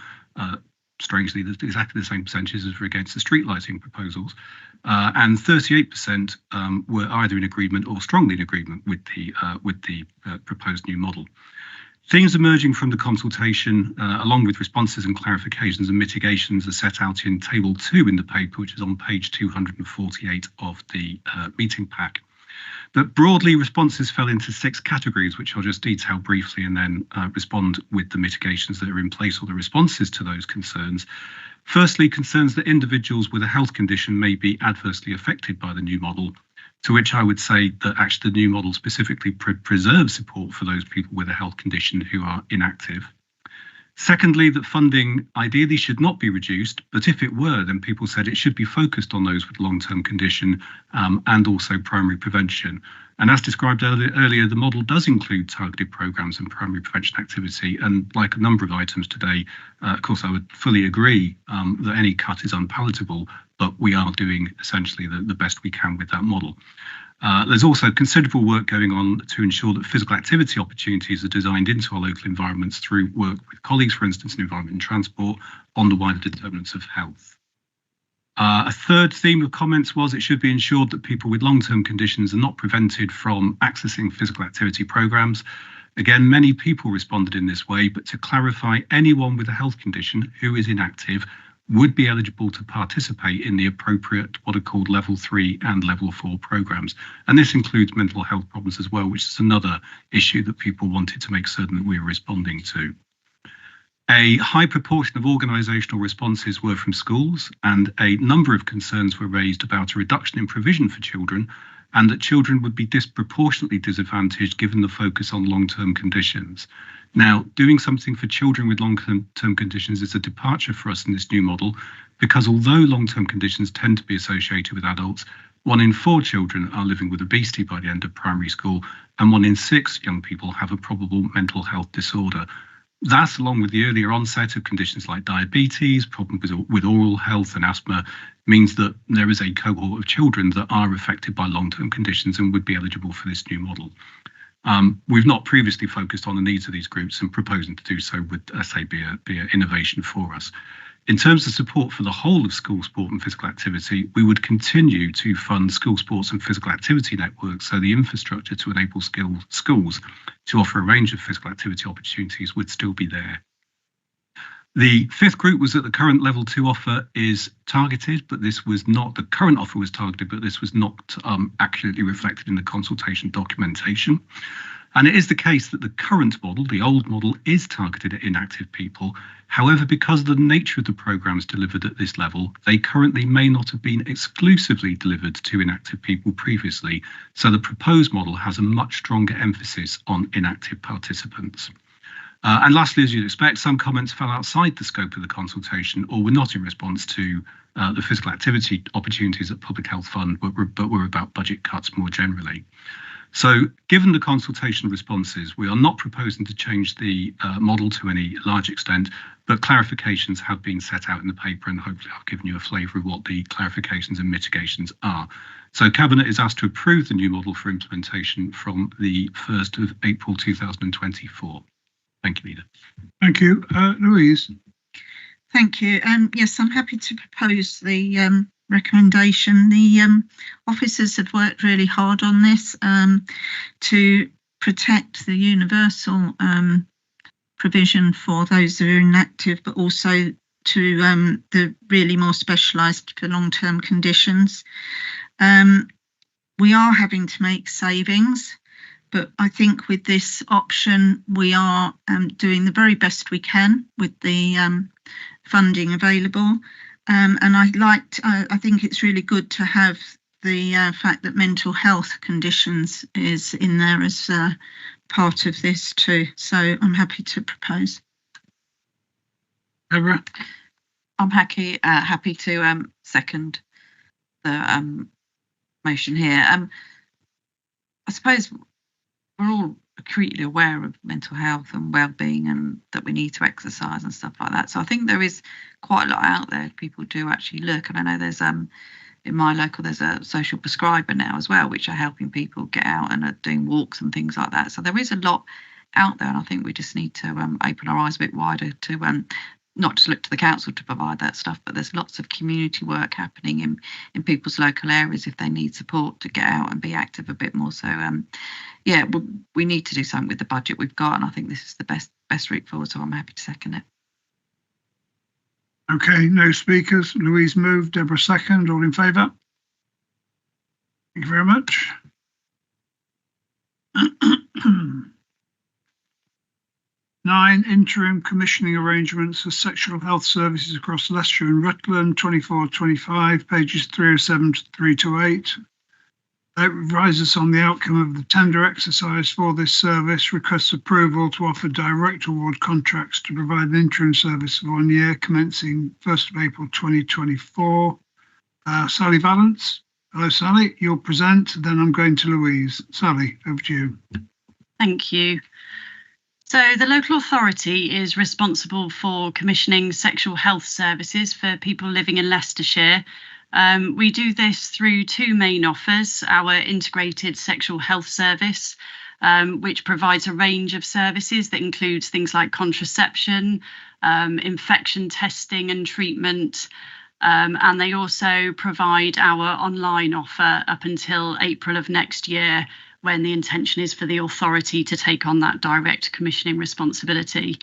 Strangely, there's exactly the same percentages as were against the street lighting proposals. And 38% were either in agreement or strongly in agreement with the proposed new model. Themes emerging from the consultation, along with responses and clarifications and mitigations, are set out in Table 2 in the paper, which is on page 248 of the meeting pack. But broadly, responses fell into 6 categories, which I'll just detail briefly and then respond with the mitigations that are in place or the responses to those concerns. Firstly, concerns that individuals with a health condition may be adversely affected by the new model, to which I would say that actually the new model specifically preserves support for those people with a health condition who are inactive. Secondly, that funding ideally should not be reduced, but if it were, then people said it should be focused on those with long-term condition and also primary prevention. And as described earlier, the model does include targeted programmes and primary prevention activity. And like a number of items today, of course, I would fully agree that any cut is unpalatable, but we are doing essentially the best we can with that model. There's also considerable work going on to ensure that physical activity opportunities are designed into our local environments through work with colleagues, for instance, in environment and transport, on the wider determinants of health. A third theme of comments was it should be ensured that people with long-term conditions are not prevented from accessing physical activity programmes. Again, many people responded in this way, but to clarify, anyone with a health condition who is inactive would be eligible to participate in the appropriate what are called level 3 and level 4 programmes. And this includes mental health problems as well, which is another issue that people wanted to make certain that we were responding to. A high proportion of organisational responses were from schools, and a number of concerns were raised about a reduction in provision for children and that children would be disproportionately disadvantaged given the focus on long-term conditions. Now, doing something for children with long-term conditions is a departure for us in this new model, because although long-term conditions tend to be associated with adults, 1 in 4 children are living with obesity by the end of primary school, and 1 in 6 young people have a probable mental health disorder. That, along with the earlier onset of conditions like diabetes, problems with oral health and asthma, means that there is a cohort of children that are affected by long-term conditions and would be eligible for this new model. We've not previously focused on the needs of these groups, and proposing to do so would, I say, be an innovation for us. In terms of support for the whole of school sport and physical activity, we would continue to fund school sports and physical activity networks, so the infrastructure to enable schools to offer a range of physical activity opportunities would still be there. The 5th group was that the current level 2 offer is targeted, but this was not, the current offer was targeted, but this was not accurately reflected in the consultation documentation. And it is the case that the current model, the old model, is targeted at inactive people. However, because of the nature of the programmes delivered at this level, they currently may not have been exclusively delivered to inactive people previously. So the proposed model has a much stronger emphasis on inactive participants. And lastly, as you'd expect, some comments fell outside the scope of the consultation or were not in response to the physical activity opportunities at Public Health Fund, but were about budget cuts more generally. So given the consultation responses, we are not proposing to change the model to any large extent, but clarifications have been set out in the paper, and hopefully I've given you a flavour of what the clarifications and mitigations are. So Cabinet is asked to approve the new model for implementation from the 1st of April 2024. Thank you, Leader. Thank you. Louise. Thank you. Yes, I'm happy to propose the recommendation. The officers have worked really hard on this to protect the universal provision for those who are inactive, but also to the really more specialised for long-term conditions. We are having to make savings, but I think with this option, we are doing the very best we can with the funding available. And I think it's really good to have the fact that mental health conditions is in there as part of this too. So I'm happy to propose. Deborah? I'm happy to second the motion here. I suppose we're all acutely aware of mental health and well-being, and that we need to exercise and stuff like that. So I think there is quite a lot out there. People do actually look, and I know there's in my local there's a social prescriber now as well, which are helping people get out and are doing walks and things like that. So there is a lot out there, and I think we just need to open our eyes a bit wider to not just look to the council to provide that stuff, but there's lots of community work happening in people's local areas if they need support to get out and be active a bit more. So yeah, we need to do something with the budget we've got, and I think this is the best route forward, so I'm happy to second it. Okay, no speakers. Louise moved, Deborah second. All in favour? Thank you very much. 9, interim commissioning arrangements for sexual health services across Leicestershire and Rutland, 24-25, pages 307 to 328. That advises on the outcome of the tender exercise for this service, requests approval to offer direct award contracts to provide an interim service for 1 year, commencing 1st of April 2024. Sally Valance. Hello, Sally. You'll present, then I'm going to Louise. Sally, over to you. Thank you. So the local authority is responsible for commissioning sexual health services for people living in Leicestershire. We do this through 2 main offers: our integrated sexual health service, which provides a range of services that includes things like contraception, infection testing and treatment. And they also provide our online offer up until April of next year, when the intention is for the authority to take on that direct commissioning responsibility.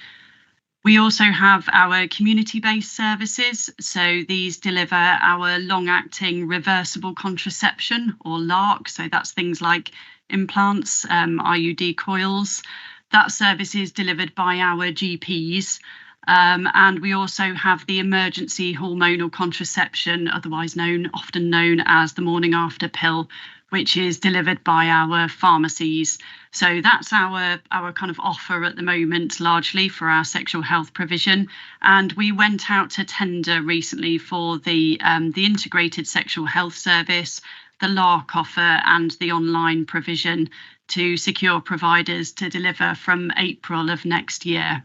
We also have our community-based services. So these deliver our long-acting reversible contraception, or LARC. So that's things like implants, IUD coils. That service is delivered by our GPs. And we also have the emergency hormonal contraception, often known as the morning after pill, which is delivered by our pharmacies. So that's our kind of offer at the moment, largely for our sexual health provision. And we went out to tender recently for the integrated sexual health service, the LARC offer, and the online provision to secure providers to deliver from April of next year.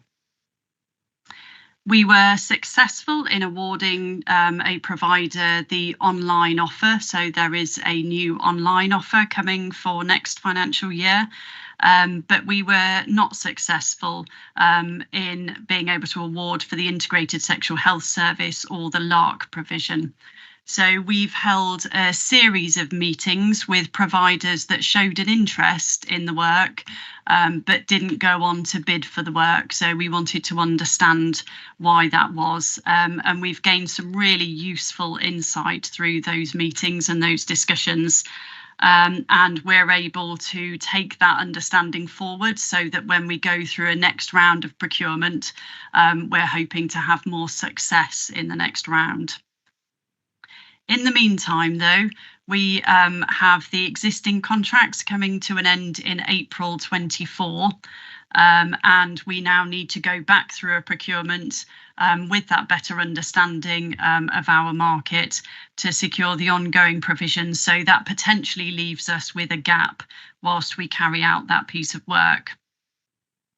We were successful in awarding a provider the online offer. So there is a new online offer coming for next financial year. But we were not successful in being able to award for the integrated sexual health service or the LARC provision. So we've held a series of meetings with providers that showed an interest in the work, but didn't go on to bid for the work. So we wanted to understand why that was. And we've gained some really useful insight through those meetings and those discussions. And we're able to take that understanding forward so that when we go through a next round of procurement, we're hoping to have more success in the next round. In the meantime, though, we have the existing contracts coming to an end in April 24, and we now need to go back through a procurement with that better understanding of our market to secure the ongoing provisions. So that potentially leaves us with a gap whilst we carry out that piece of work.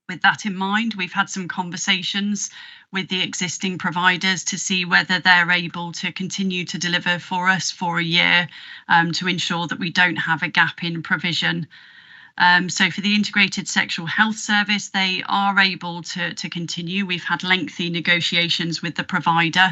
With that in mind, we've had some conversations with the existing providers to see whether they're able to continue to deliver for us for a year to ensure that we don't have a gap in provision. So for the Integrated Sexual Health Service, they are able to continue. We've had lengthy negotiations with the provider.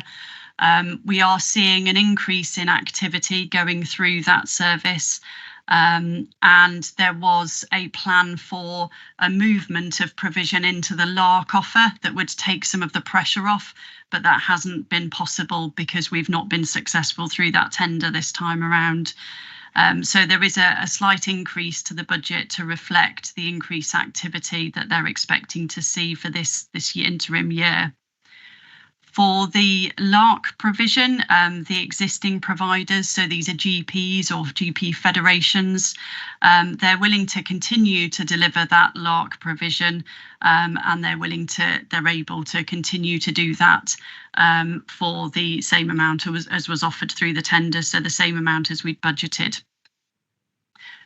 We are seeing an increase in activity going through that service. And there was a plan for a movement of provision into the LARC offer that would take some of the pressure off, but that hasn't been possible because we've not been successful through that tender this time around. So there is a slight increase to the budget to reflect the increased activity that they're expecting to see for this interim year. For the LARC provision, the existing providers, so these are GPs or GP federations, they're willing to continue to deliver that LARC provision, and they're able to continue to do that for the same amount as was offered through the tender, so the same amount as we'd budgeted.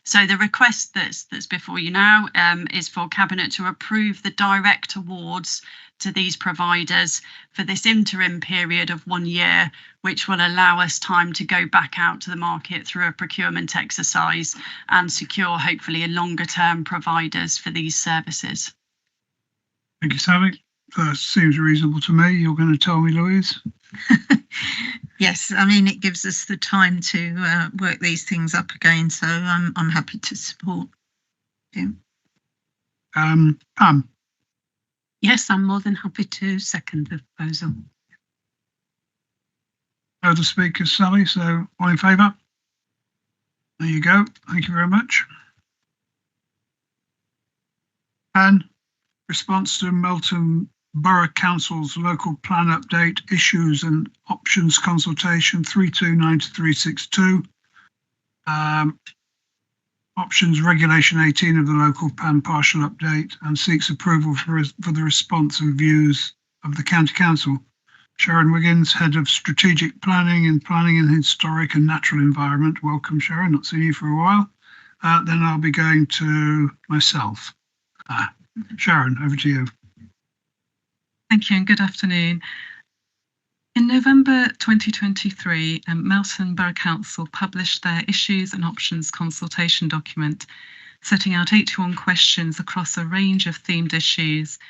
So the request that's before you now is for Cabinet to approve the direct awards to these providers for this interim period of 1 year, which will allow us time to go back out to the market through a procurement exercise and secure, hopefully, a longer term providers for these services. Thank you, Sally. That seems reasonable to me. You're going to tell me, Louise? Yes, I mean, it gives us the time to work these things up again, so I'm happy to support. Yeah. Pam? Yes, I'm more than happy to second the proposal. No other speakers, Sally, so all in favour? There you go. Thank you very much. And response to Melton Borough Council's local plan update issues and options consultation 329362. Options regulation 18 of the local plan partial update and seeks approval for the response and views of the County Council. Sharon Wiggins, Head of Strategic Planning and Planning in Historic and Natural Environment. Welcome, Sharon. Not seen you for a while. Then I'll be going to myself. Sharon, over to you. Thank you and good afternoon. In November 2023, Melton Borough Council published their Issues and Options consultation document, setting out 81 questions across a range of themed issues.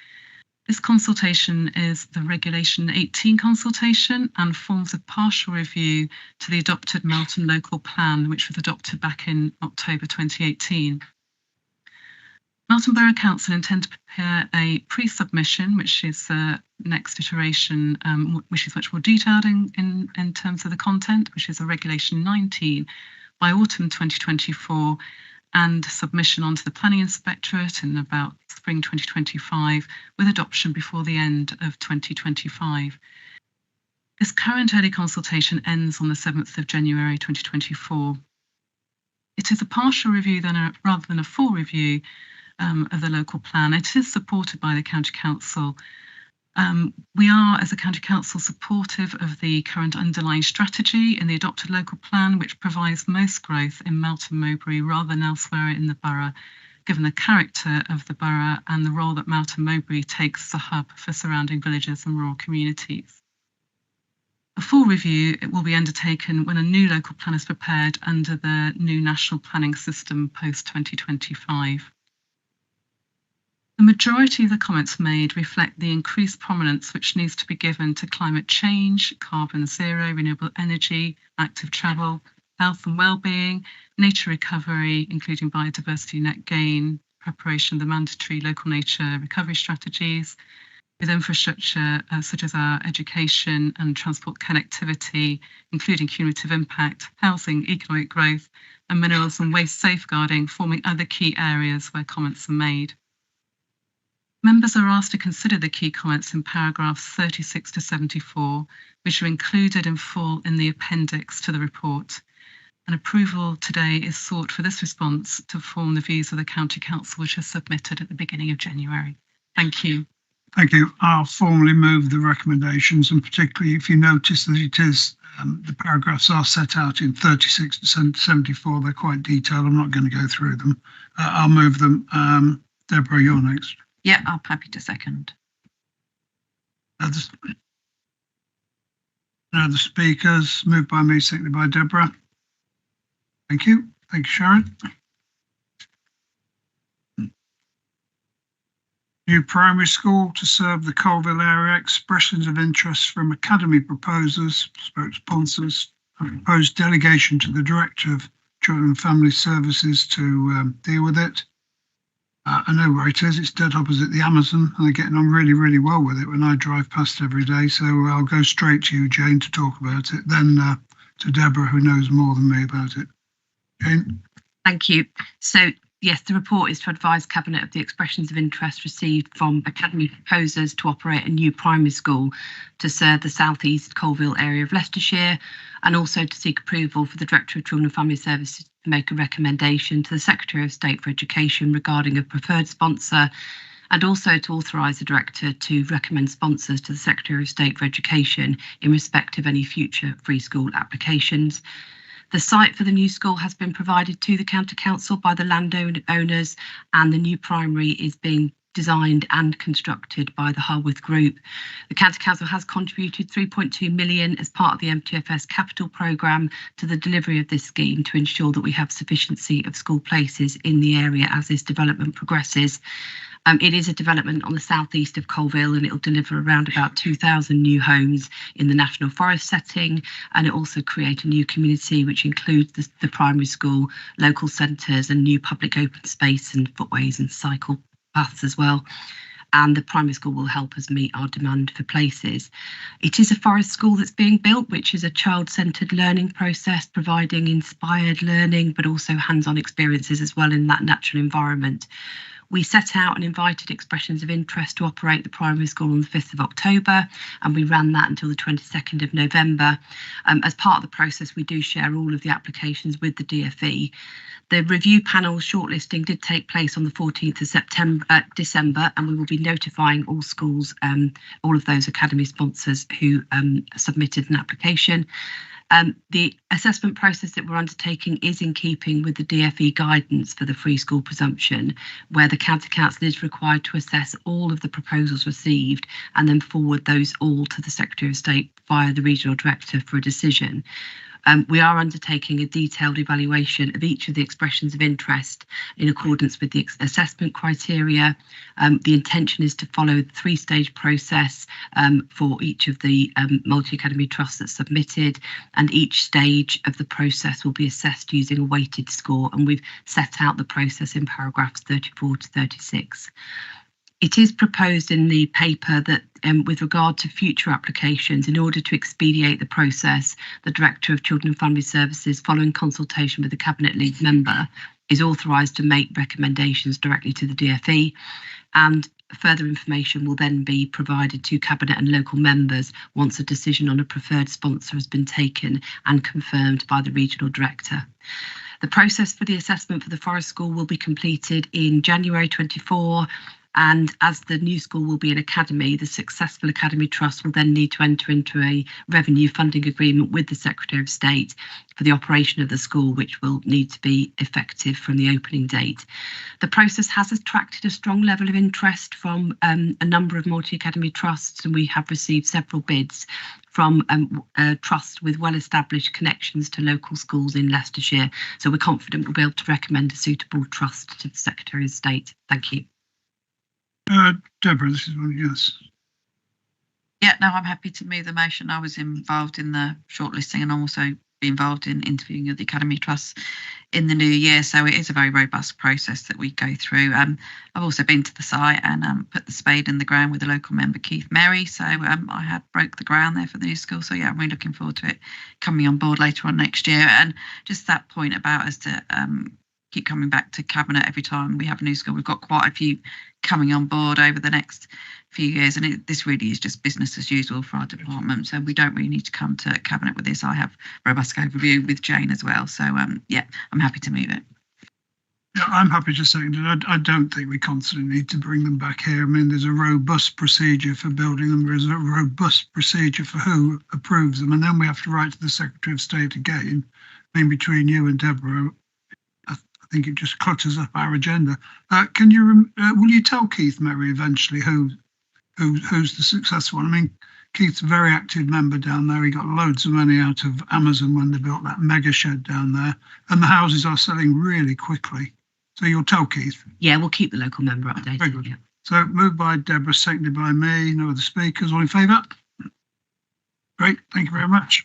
This consultation is the Regulation 18 consultation and forms a partial review to the adopted Melton Local Plan, which was adopted back in October 2018. Melton Borough Council intend to prepare a pre-submission, which is the next iteration, which is much more detailed in terms of the content, which is a Regulation 19 by autumn 2024, and submission onto the Planning Inspectorate in about spring 2025, with adoption before the end of 2025. This current early consultation ends on the 7th of January 2024. It is a partial review rather than a full review of the local plan. It is supported by the County Council. We are, as a County Council, supportive of the current underlying strategy in the adopted local plan, which provides most growth in Melton Mowbray rather than elsewhere in the borough, given the character of the borough and the role that Melton Mowbray takes as a hub for surrounding villages and rural communities. A full review will be undertaken when a new local plan is prepared under the new national planning system post-2025. The majority of the comments made reflect the increased prominence which needs to be given to climate change, carbon zero, renewable energy, active travel, health and well-being, nature recovery, including biodiversity net gain, preparation of the mandatory local nature recovery strategies, with infrastructure such as our education and transport connectivity, including cumulative impact, housing, economic growth, and minerals and waste safeguarding forming other key areas where comments are made. Members are asked to consider the key comments in paragraphs 36 to 74, which are included in full in the appendix to the report. And approval today is sought for this response to form the views of the County Council, which are submitted at the beginning of January. Thank you. Thank you. I'll formally move the recommendations, and particularly if you notice that it is, the paragraphs are set out in 36 to 74. They're quite detailed. I'm not going to go through them. I'll move them. Deborah, you're next. Yeah, I'm happy to second. Other speakers, moved by me, seconded by Deborah. Thank you. Thank you, Sharon. New primary school to serve the Colville area. Expressions of interest from academy proposers, sponsors, and proposed delegation to the Director of Children and Family Services to deal with it. I know where it is. It's dead opposite the Amazon, and they're getting on really, really well with it when I drive past every day. So I'll go straight to you, Jane, to talk about it, then to Deborah, who knows more than me about it. Jane? Thank you. So, yes, the report is to advise Cabinet of the expressions of interest received from academy proposers to operate a new primary school to serve the South East Colville area of Leicestershire, and also to seek approval for the Director of Children and Family Services to make a recommendation to the Secretary of State for Education regarding a preferred sponsor, and also to authorise the Director to recommend sponsors to the Secretary of State for Education in respect of any future free school applications. The site for the new school has been provided to the County Council by the landowners, and the new primary is being designed and constructed by the Harworth Group. The County Council has contributed 3.2 million as part of the MTFS capital programme to the delivery of this scheme to ensure that we have sufficiency of school places in the area as this development progresses. It is a development on the southeast of Colville, and it will deliver around about 2,000 new homes in the National Forest setting, and it also create a new community which includes the primary school, local centres and new public open space and footways and cycle paths as well. And the primary school will help us meet our demand for places. It is a forest school that's being built, which is a child-centred learning process, providing inspired learning, but also hands-on experiences as well in that natural environment. We set out and invited expressions of interest to operate the primary school on the 5th of October, and we ran that until the 22nd of November. As part of the process, we do share all of the applications with the DfE. The review panel shortlisting did take place on the 14th of December, and we will be notifying all schools, all of those academy sponsors who submitted an application. The assessment process that we're undertaking is in keeping with the DfE guidance for the free school presumption, where the County Council is required to assess all of the proposals received and then forward those all to the Secretary of State via the Regional Director for a decision. We are undertaking a detailed evaluation of each of the expressions of interest in accordance with the assessment criteria. The intention is to follow the three-stage process for each of the multi-academy trusts that submitted, and each stage of the process will be assessed using a weighted score, and we've set out the process in paragraphs 34 to 36. It is proposed in the paper that with regard to future applications, in order to expedite the process, the Director of Children and Family Services, following consultation with the Cabinet Lead member, is authorised to make recommendations directly to the DfE, and further information will then be provided to Cabinet and local members once a decision on a preferred sponsor has been taken and confirmed by the Regional Director. The process for the assessment for the Forest School will be completed in January 24. And as the new school will be an academy, the successful academy trust will then need to enter into a revenue funding agreement with the Secretary of State for the operation of the school, which will need to be effective from the opening date. The process has attracted a strong level of interest from a number of multi-academy trusts, and we have received several bids from trusts with well-established connections to local schools in Leicestershire. So we're confident we'll be able to recommend a suitable trust to the Secretary of State. Thank you. Deborah, this is one, yes. Yeah, no, I'm happy to move the motion. I was involved in the shortlisting and also be involved in interviewing of the Academy Trusts in the new year. So it is a very robust process that we go through. I've also been to the site and put the spade in the ground with the local member, Keith Merry. So I have broke the ground there for the new school. So yeah, I'm really looking forward to it coming on board later on next year. And just that point about us to keep coming back to Cabinet every time we have a new school. We've got quite a few coming on board over the next few years, and this really is just business as usual for our department, so we don't really need to come to Cabinet with this. I have a robust overview with Jane as well, so yeah, I'm happy to move it. Yeah, I'm happy to second it. I don't think we constantly need to bring them back here. I mean, there's a robust procedure for building them. There's a robust procedure for who approves them, and then we have to write to the Secretary of State again. I mean, between you and Deborah, I think it just clutters up our agenda. Can you will you tell Keith Merry eventually who's the successful one? I mean, Keith's a very active member down there. He got loads of money out of Amazon when they built that mega shed down there, and the houses are selling really quickly. So you'll tell Keith. Yeah, we'll keep the local member updated. Very good. Yeah. So moved by Deborah, seconded by me. No other speakers. All in favour? Great, thank you very much.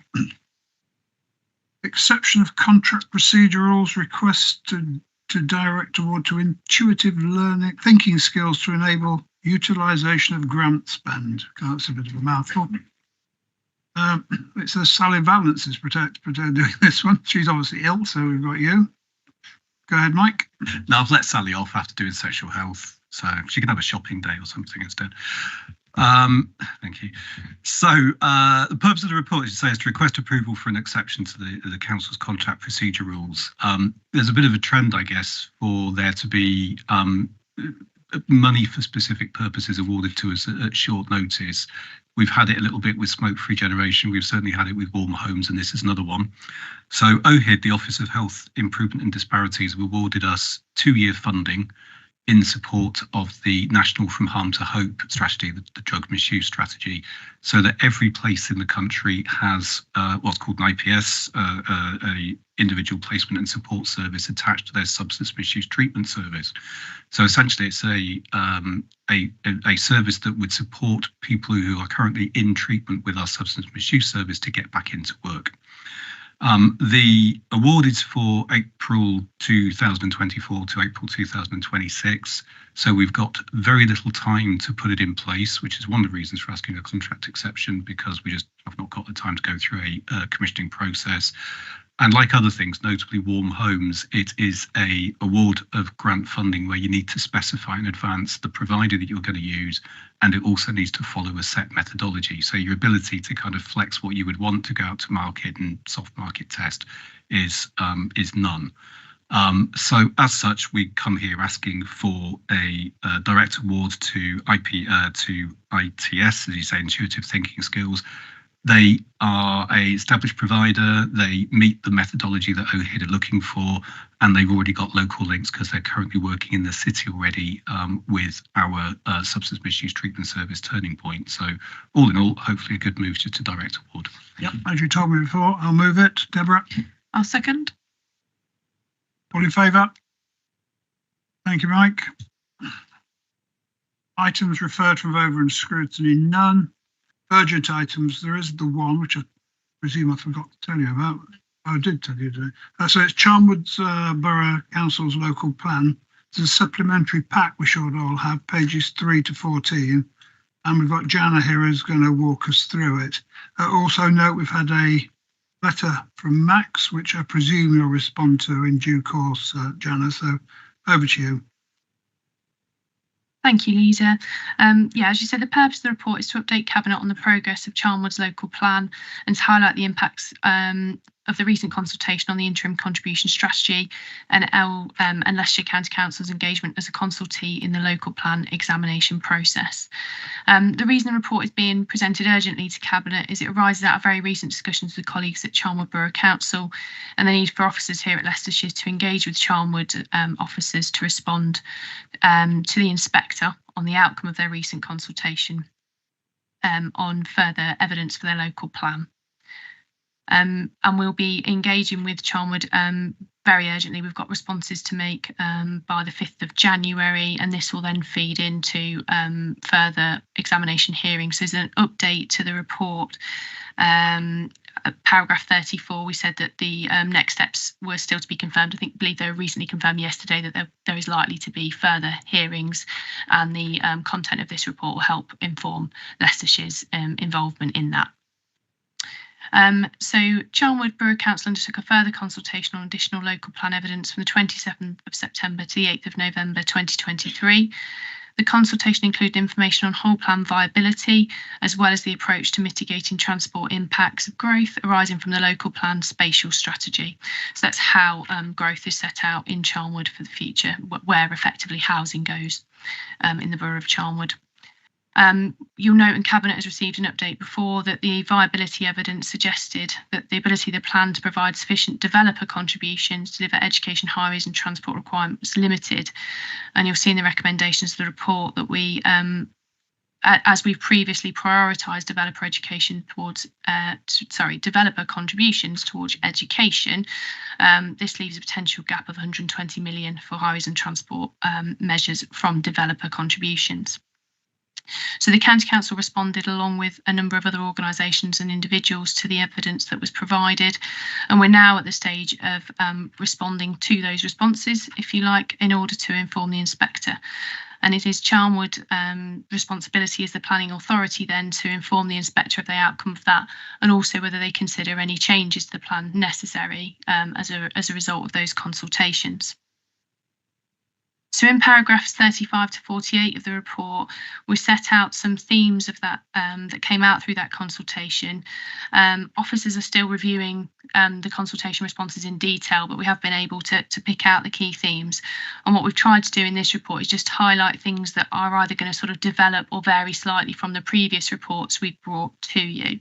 Exception of contract procedure rules, request to direct award to intuitive learning thinking skills to enable utilisation of grant spend. God, that's a bit of a mouthful. It says Sally Valence is doing this one. She's obviously ill, so we've got you. Go ahead, Mike. No, I've let Sally off after doing sexual health, so she can have a shopping day or something instead. Thank you. So the purpose of the report, as you say, is to request approval for an exception to the council's contract procedure rules. There's a bit of a trend, I guess, for there to be money for specific purposes awarded to us at short notice. We've had it a little bit with smoke-free generation. We've certainly had it with warm homes, and this is another one. So OHID, the Office of Health Improvement and Disparities, have awarded us 2-year funding in support of the National From Harm to Hope strategy, the drug misuse strategy, so that every place in the country has what's called an IPS, a individual placement and support service attached to their substance misuse treatment service. So essentially, it's a service that would support people who are currently in treatment with our substance misuse service to get back into work. The award is for April 2024 to April 2026. So we've got very little time to put it in place, which is one of the reasons for asking a contract exception, because we just have not got the time to go through a commissioning process. And like other things, notably warm homes, it is a award of grant funding where you need to specify in advance the provider that you're going to use, and it also needs to follow a set methodology. So your ability to kind of flex what you would want to go out to market and soft market test is none. So as such, we come here asking for a direct award to ITS, as you say, Intuitive Thinking Skills. They are a established provider. They meet the methodology that OHID are looking for, and they've already got local links because they're currently working in the city already with our substance misuse treatment service Turning Point. So all in all, hopefully a good move to direct award. Yep, as you told me before, I'll move it. Deborah? I'll second. All in favour? Thank you, Mike. Items referred from over and scrutiny, none. Urgent items, there is the one, which I presume I forgot to tell you about. I did tell you today. So it's Charnwood's Borough Council's local plan. There's a supplementary pack we should all have, pages 3 to 14. And we've got Jana here who's going to walk us through it. Also note we've had a letter from Max, which I presume you'll respond to in due course, Jana. So over to you. Thank you, Leader. As you said, the purpose of the report is to update Cabinet on the progress of Charnwood's local plan and to highlight the impacts of the recent consultation on the interim contribution strategy and Leicestershire County Council's engagement as a consultee in the local plan examination process. The reason the report is being presented urgently to Cabinet is it arises out of very recent discussions with colleagues at Charnwood Borough Council and the need for officers here at Leicestershire to engage with Charnwood officers to respond to the inspector on the outcome of their recent consultation on further evidence for their local plan. And we'll be engaging with Charnwood very urgently. We've got responses to make by the 5th of January, and this will then feed into further examination hearings. So there's an update to the report. Paragraph 34, we said that the next steps were still to be confirmed. I believe they were recently confirmed yesterday that there is likely to be further hearings, and the content of this report will help inform Leicestershire's involvement in that. So Charnwood Borough Council undertook a further consultation on additional local plan evidence from the 27th of September to the 8th of November 2023. The consultation included information on whole plan viability, as well as the approach to mitigating transport impacts of growth arising from the local plan spatial strategy. So that's how growth is set out in Charnwood for the future, where effectively housing goes in the Borough of Charnwood. You'll note, and Cabinet has received an update before, that the viability evidence suggested that the ability of the plan to provide sufficient developer contributions to deliver education, highways and transport requirements limited. And you'll see in the recommendations of the report that we as we've previously prioritised developer education towards, developer contributions towards education, this leaves a potential gap of 120 million for highways and transport measures from developer contributions. So the County Council responded along with a number of other organisations and individuals to the evidence that was provided, and we're now at the stage of responding to those responses, if you like, in order to inform the inspector. And it is Charnwood responsibility as the planning authority then to inform the inspector of the outcome of that, and also whether they consider any changes to the plan necessary as a result of those consultations. So in paragraphs 35 to 48 of the report, we set out some themes of that that came out through that consultation. Officers are still reviewing the consultation responses in detail, but we have been able to pick out the key themes. And what we've tried to do in this report is just highlight things that are either going to sort of develop or vary slightly from the previous reports we've brought to you.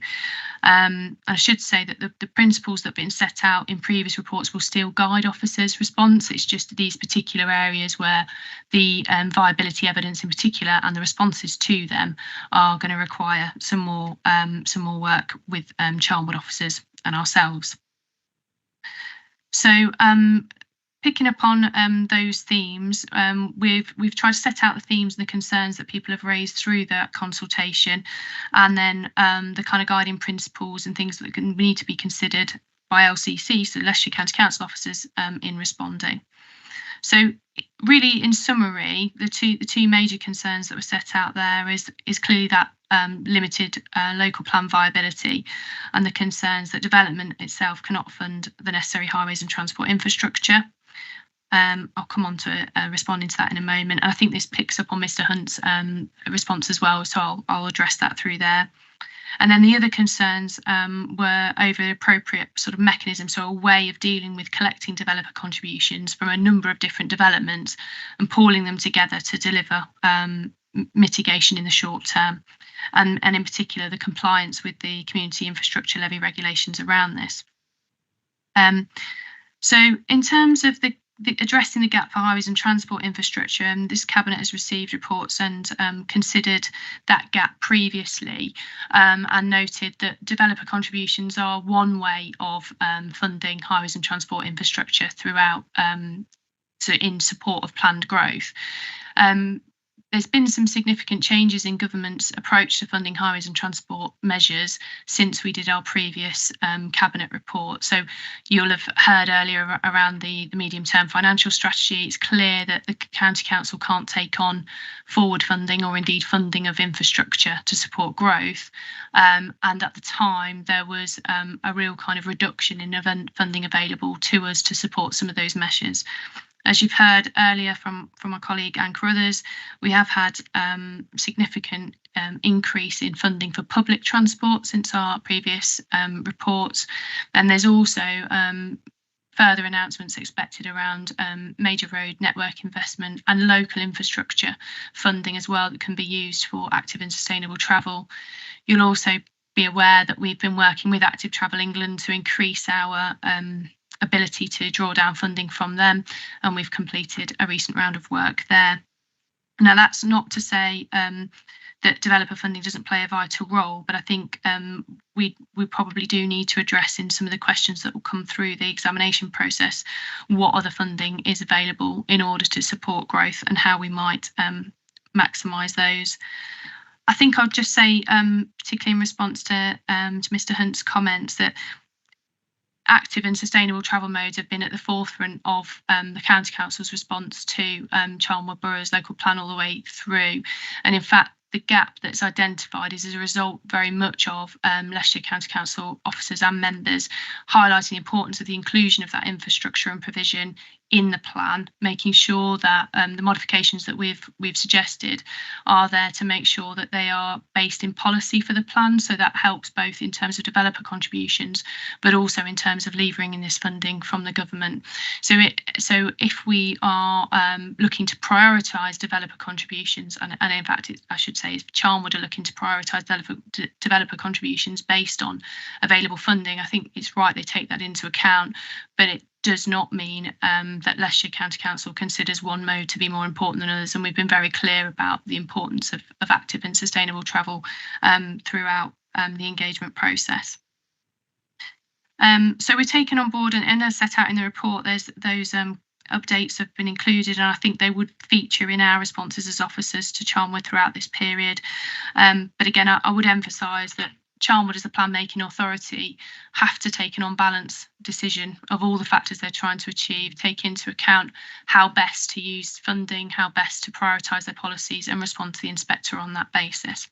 I should say that the principles that have been set out in previous reports will still guide officers' response. It's just these particular areas where the viability evidence in particular and the responses to them are going to require some more work with Charnwood officers and ourselves. So picking up on those themes, we've tried to set out the themes and the concerns that people have raised through that consultation, and then the kind of guiding principles and things that need to be considered by LCC, so Leicestershire County Council officers, in responding. So really, in summary, the two major concerns that were set out there is clearly that limited local plan viability and the concerns that development itself cannot fund the necessary highways and transport infrastructure. I'll come on to responding to that in a moment. And I think this picks up on Mr. Hunt's response as well, so I'll address that through there. And then the other concerns were over the appropriate sort of mechanism, so a way of dealing with collecting developer contributions from a number of different developments and pooling them together to deliver mitigation in the short term, and in particular the compliance with the community infrastructure levy regulations around this. So in terms of the addressing the gap for highways and transport infrastructure, this Cabinet has received reports and considered that gap previously, and noted that developer contributions are one way of funding highways and transport infrastructure throughout, so in support of planned growth. There's been some significant changes in government's approach to funding highways and transport measures since we did our previous Cabinet report. So you'll have heard earlier around the medium-term financial strategy. It's clear that the County Council can't take on forward funding or indeed funding of infrastructure to support growth. And at the time, there was a real kind of reduction in event funding available to us to support some of those measures. As you've heard earlier from my colleague Anne Carruthers, we have had significant increase in funding for public transport since our previous reports, and there's also further announcements expected around major road network investment and local infrastructure funding as well that can be used for active and sustainable travel. You'll also be aware that we've been working with Active Travel England to increase our ability to draw down funding from them, and we've completed a recent round of work there. Now, that's not to say that developer funding doesn't play a vital role, but I think we probably do need to address in some of the questions that will come through the examination process what other funding is available in order to support growth and how we might maximise those. I think I'll just say, particularly in response to Mr. Hunt's comments, that active and sustainable travel modes have been at the forefront of the County Council's response to Charnwood Borough's local plan all the way through. And in fact, the gap that's identified is as a result very much of Leicestershire County Council officers and members highlighting the importance of the inclusion of that infrastructure and provision in the plan, making sure that the modifications that we've suggested are there to make sure that they are based in policy for the plan. So that helps both in terms of developer contributions, but also in terms of levering in this funding from the government. So if we are looking to prioritise developer contributions, and in fact, I should say, if Charnwood are looking to prioritise developer contributions based on available funding, I think it's right they take that into account. But does not mean that Leicestershire County Council considers one mode to be more important than others, and we've been very clear about the importance of active and sustainable travel throughout the engagement process. So we're taking on board, and as set out in the report, there's those updates have been included, and I think they would feature in our responses as officers to Charnwood throughout this period. But again, I would emphasise that Charnwood as a plan making authority have to take an on balance decision of all the factors they're trying to achieve, take into account how best to use funding, how best to prioritise their policies, and respond to the inspector on that basis.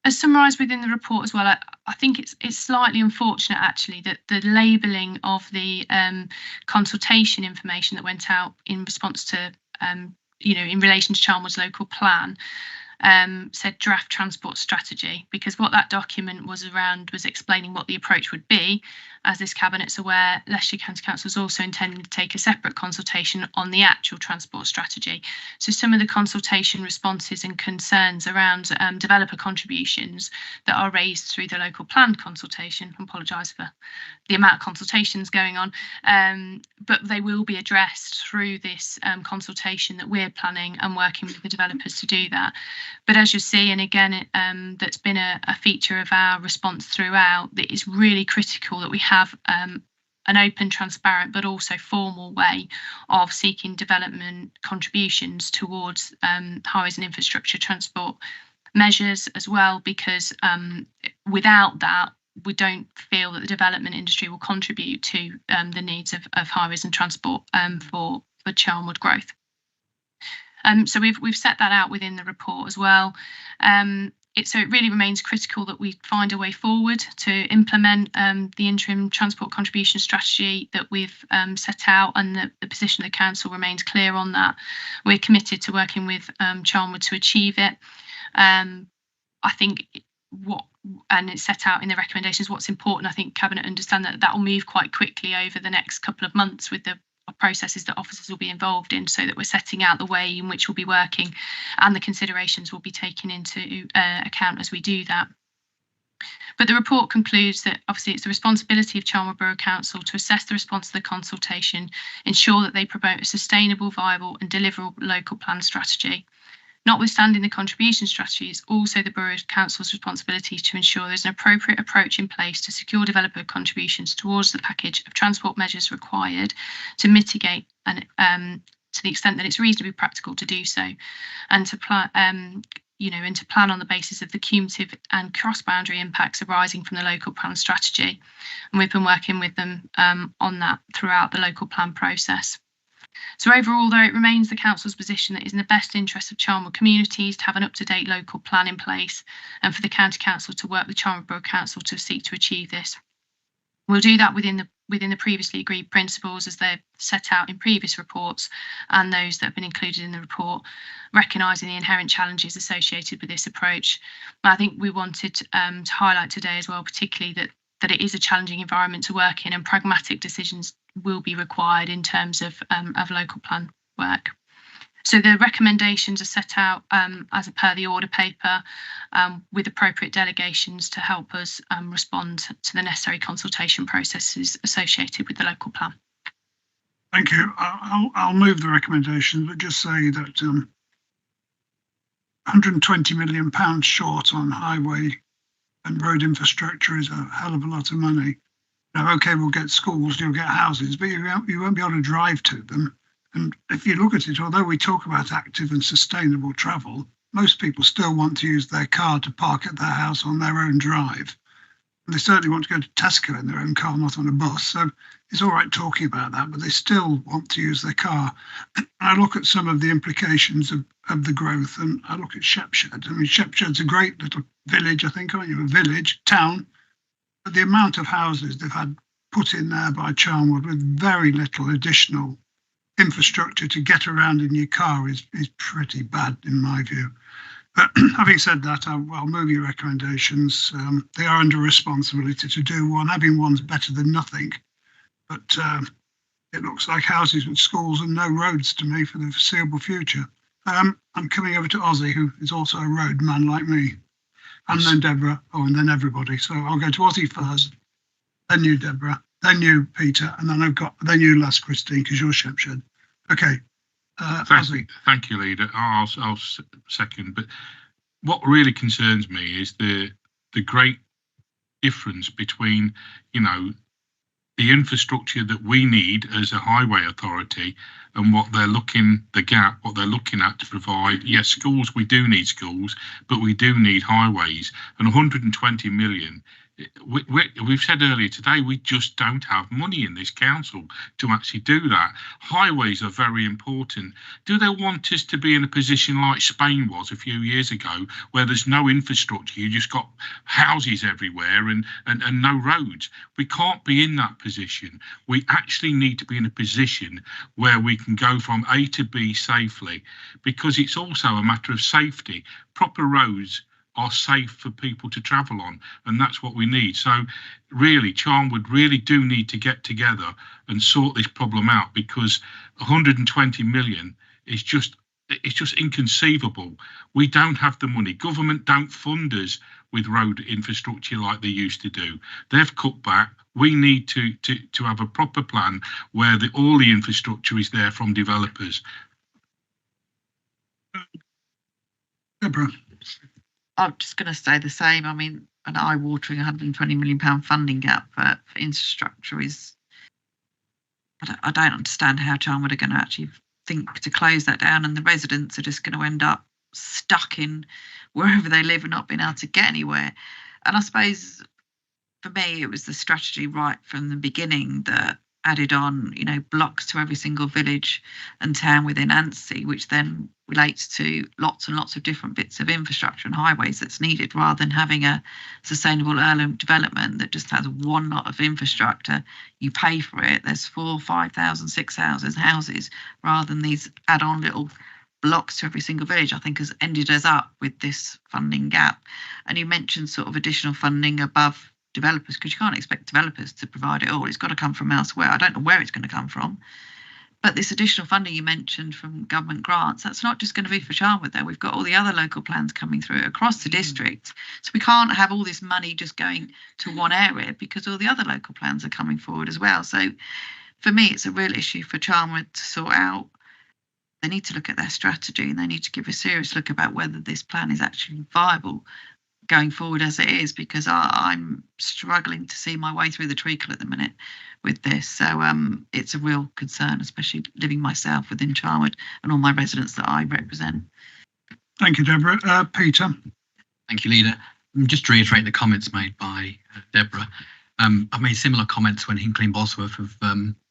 As summarised within the report as well, I think it's slightly unfortunate actually that the labelling of the consultation information that went out in response to in relation to Charnwood's local plan said draft transport strategy, because what that document was explaining what the approach would be. As this Cabinet's aware, Leicestershire County Council is also intending to take a separate consultation on the actual transport strategy. So some of the consultation responses and concerns around developer contributions that are raised through the local plan consultation, I apologise for the amount of consultations going on, but they will be addressed through this consultation that we're planning and working with the developers to do that. But as you see, and again, that's been a feature of our response throughout, that it's really critical that we have an open, transparent, but also formal way of seeking development contributions towards highways and infrastructure transport measures as well, because without that, we don't feel that the development industry will contribute to the needs of highways and transport for Charnwood growth. So we've set that out within the report as well. So it really remains critical that we find a way forward to implement the interim transport contribution strategy that we've set out, and the position of the council remains clear on that. We're committed to working with Charnwood to achieve it. I think and it's set out in the recommendations, what's important, I think Cabinet understand that will move quite quickly over the next couple of months with the processes that officers will be involved in, so that we're setting out the way in which we'll be working, and the considerations will be taken into account as we do that. But the report concludes that obviously it's the responsibility of Charnwood Borough Council to assess the response to the consultation, ensure that they promote a sustainable, viable and deliverable local plan strategy. Notwithstanding the contribution strategy, it's also the Borough Council's responsibility to ensure there's an appropriate approach in place to secure developer contributions towards the package of transport measures required to mitigate and to the extent that it's reasonably practical to do so, and to plan on the basis of the cumulative and cross-boundary impacts arising from the local plan strategy. And we've been working with them on that throughout the local plan process. So overall, though, it remains the council's position that it's in the best interest of Charnwood communities to have an up-to-date local plan in place, and for the county council to work with Charnwood Borough Council to seek to achieve this. We'll do that within the previously agreed principles as they're set out in previous reports and those that have been included in the report, recognising the inherent challenges associated with this approach. But I think we wanted to highlight today as well, particularly that it is a challenging environment to work in, and pragmatic decisions will be required in terms of local plan work. So the recommendations are set out as per the order paper, with appropriate delegations to help us respond to the necessary consultation processes associated with the local plan. Thank you. I'll move the recommendations, but just say that £120 million short on highway and road infrastructure is a hell of a lot of money. Now, okay, we'll get schools, you'll get houses, but you won't be able to drive to them. And if you look at it, although we talk about active and sustainable travel, most people still want to use their car to park at their house on their own drive. And they certainly want to go to Tesco in their own car, not on a bus. So it's all right talking about that, but they still want to use their car. And I look at some of the implications of the growth, and I look at Shepshed. I mean, Shepshed's a great little village, I think, aren't you? A village, town. But the amount of houses they've had put in there by Charnwood with very little additional infrastructure to get around in your car is pretty bad in my view. But having said that, I'll move your recommendations. They are under responsibility to do one. Having one's better than nothing. But it looks like houses with schools and no roads to me for the foreseeable future. I'm coming over to Ozzy, who is also a road man like me. And then Deborah, and then everybody. So I'll go to Ozzy first, then you, Deborah, then you, Peter, and then you last, Christine, because you're Shepshed. Okay. Thank you, Leader. I'll second. But what really concerns me is the great difference between, the infrastructure that we need as a highway authority and what they're looking at to provide. Yes, schools, we do need schools, but we do need highways. And 120 million, we've said earlier today, we just don't have money in this council to actually do that. Highways are very important. Do they want us to be in a position like Spain was a few years ago, where there's no infrastructure, you just got houses everywhere and no roads? We can't be in that position. We actually need to be in a position where we can go from A to B safely, because it's also a matter of safety. Proper roads are safe for people to travel on, and that's what we need. So really, Charnwood really do need to get together and sort this problem out, because 120 million is just inconceivable. We don't have the money. Government don't fund us with road infrastructure like they used to do. They've cut back. We need to have a proper plan where all the infrastructure is there from developers. Deborah. I'm just going to say the same. I mean, an eye-watering £120 million funding gap for infrastructure is. I don't understand how Charnwood are going to actually think to close that down, and the residents are just going to end up stuck in wherever they live and not being able to get anywhere. And I suppose for me, it was the strategy right from the beginning that added on, blocks to every single village and town within Anstey, which then relates to lots and lots of different bits of infrastructure and highways that's needed, rather than having a sustainable urban development that just has one lot of infrastructure. You pay for it. There's 4,000, 5,000, 6,000 houses, rather than these add-on little blocks to every single village, I think has ended us up with this funding gap. And you mentioned sort of additional funding above developers, because you can't expect developers to provide it all. It's got to come from elsewhere. I don't know where it's going to come from, but this additional funding you mentioned from government grants, that's not just going to be for Charnwood though. We've got all the other local plans coming through across the district, so we can't have all this money just going to one area, because all the other local plans are coming forward as well. So for me, it's a real issue for Charnwood to sort out. They need to look at their strategy, and they need to give a serious look about whether this plan is actually viable going forward as it is, because I'm struggling to see my way through the treacle at the minute with this. So it's a real concern, especially living myself within Charnwood and all my residents that I represent. Thank you, Deborah. Peter. Thank you, Leader. Just to reiterate the comments made by Deborah, I've made similar comments when Hinckley and Bosworth have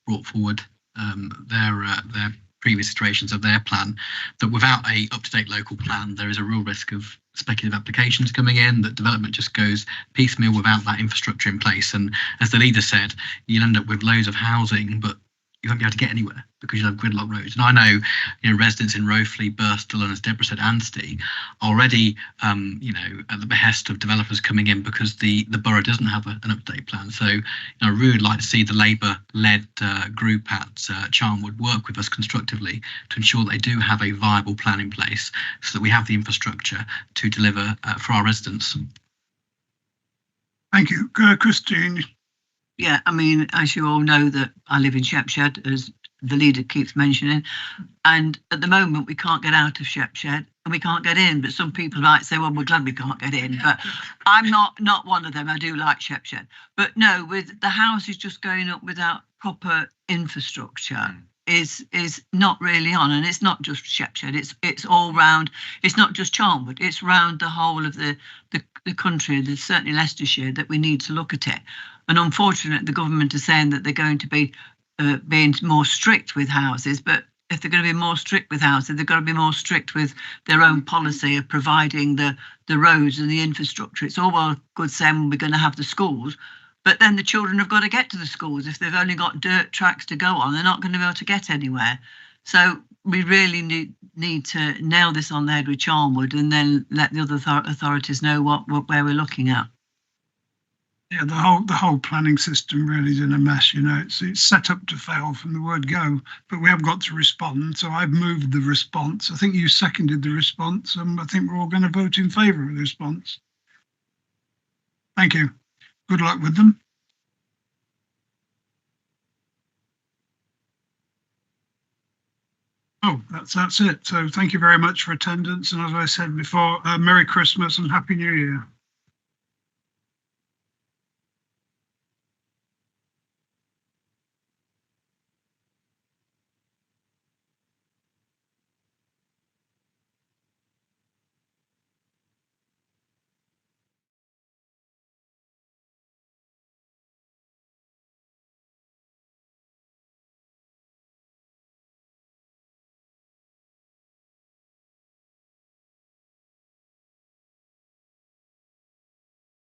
brought forward their previous iterations of their plan, that without a up-to-date local plan, there is a real risk of speculative applications coming in, that development just goes piecemeal without that infrastructure in place. And as the leader said, you'll end up with loads of housing, but you won't be able to get anywhere because you'll have gridlock roads. And I know, residents in Rowfleet, Birstall, and as Deborah said, Anstey, already, at the behest of developers coming in because the borough doesn't have an update plan. So I really like to see the Labour-led group at Charnwood work with us constructively to ensure that they do have a viable plan in place, so that we have the infrastructure to deliver for our residents. Thank you. Christine. Yeah, I mean, as you all know, that I live in Shepshed, as the leader keeps mentioning, and at the moment we can't get out of Shepshed and we can't get in. But some people might say, well, we're glad we can't get in, but I'm not one of them. I do like Shepshed, but no, with the houses just going up without proper infrastructure is not really on. And it's not just Shepshed, it's all round. It's not just Charnwood, it's round the whole of the country. There's certainly Leicestershire that we need to look at it. And unfortunately, the government is saying that they're going to be being more strict with houses. But if they're going to be more strict with houses, they've got to be more strict with their own policy of providing the roads and the infrastructure. It's all well good saying we're going to have the schools, but then the children have got to get to the schools. If they've only got dirt tracks to go on, they're not going to be able to get anywhere. So we really need to nail this on the head with Charnwood, and then let the other authorities know where we're looking at. Yeah, the whole planning system really is in a mess. It's set up to fail from the word go, but we have got to respond. So I've moved the response. I think you seconded the response, and I think we're all going to vote in favour of the response. Thank you. Good luck with them. Oh, that's it. So thank you very much for attendance. And as I said before, Merry Christmas and Happy New Year.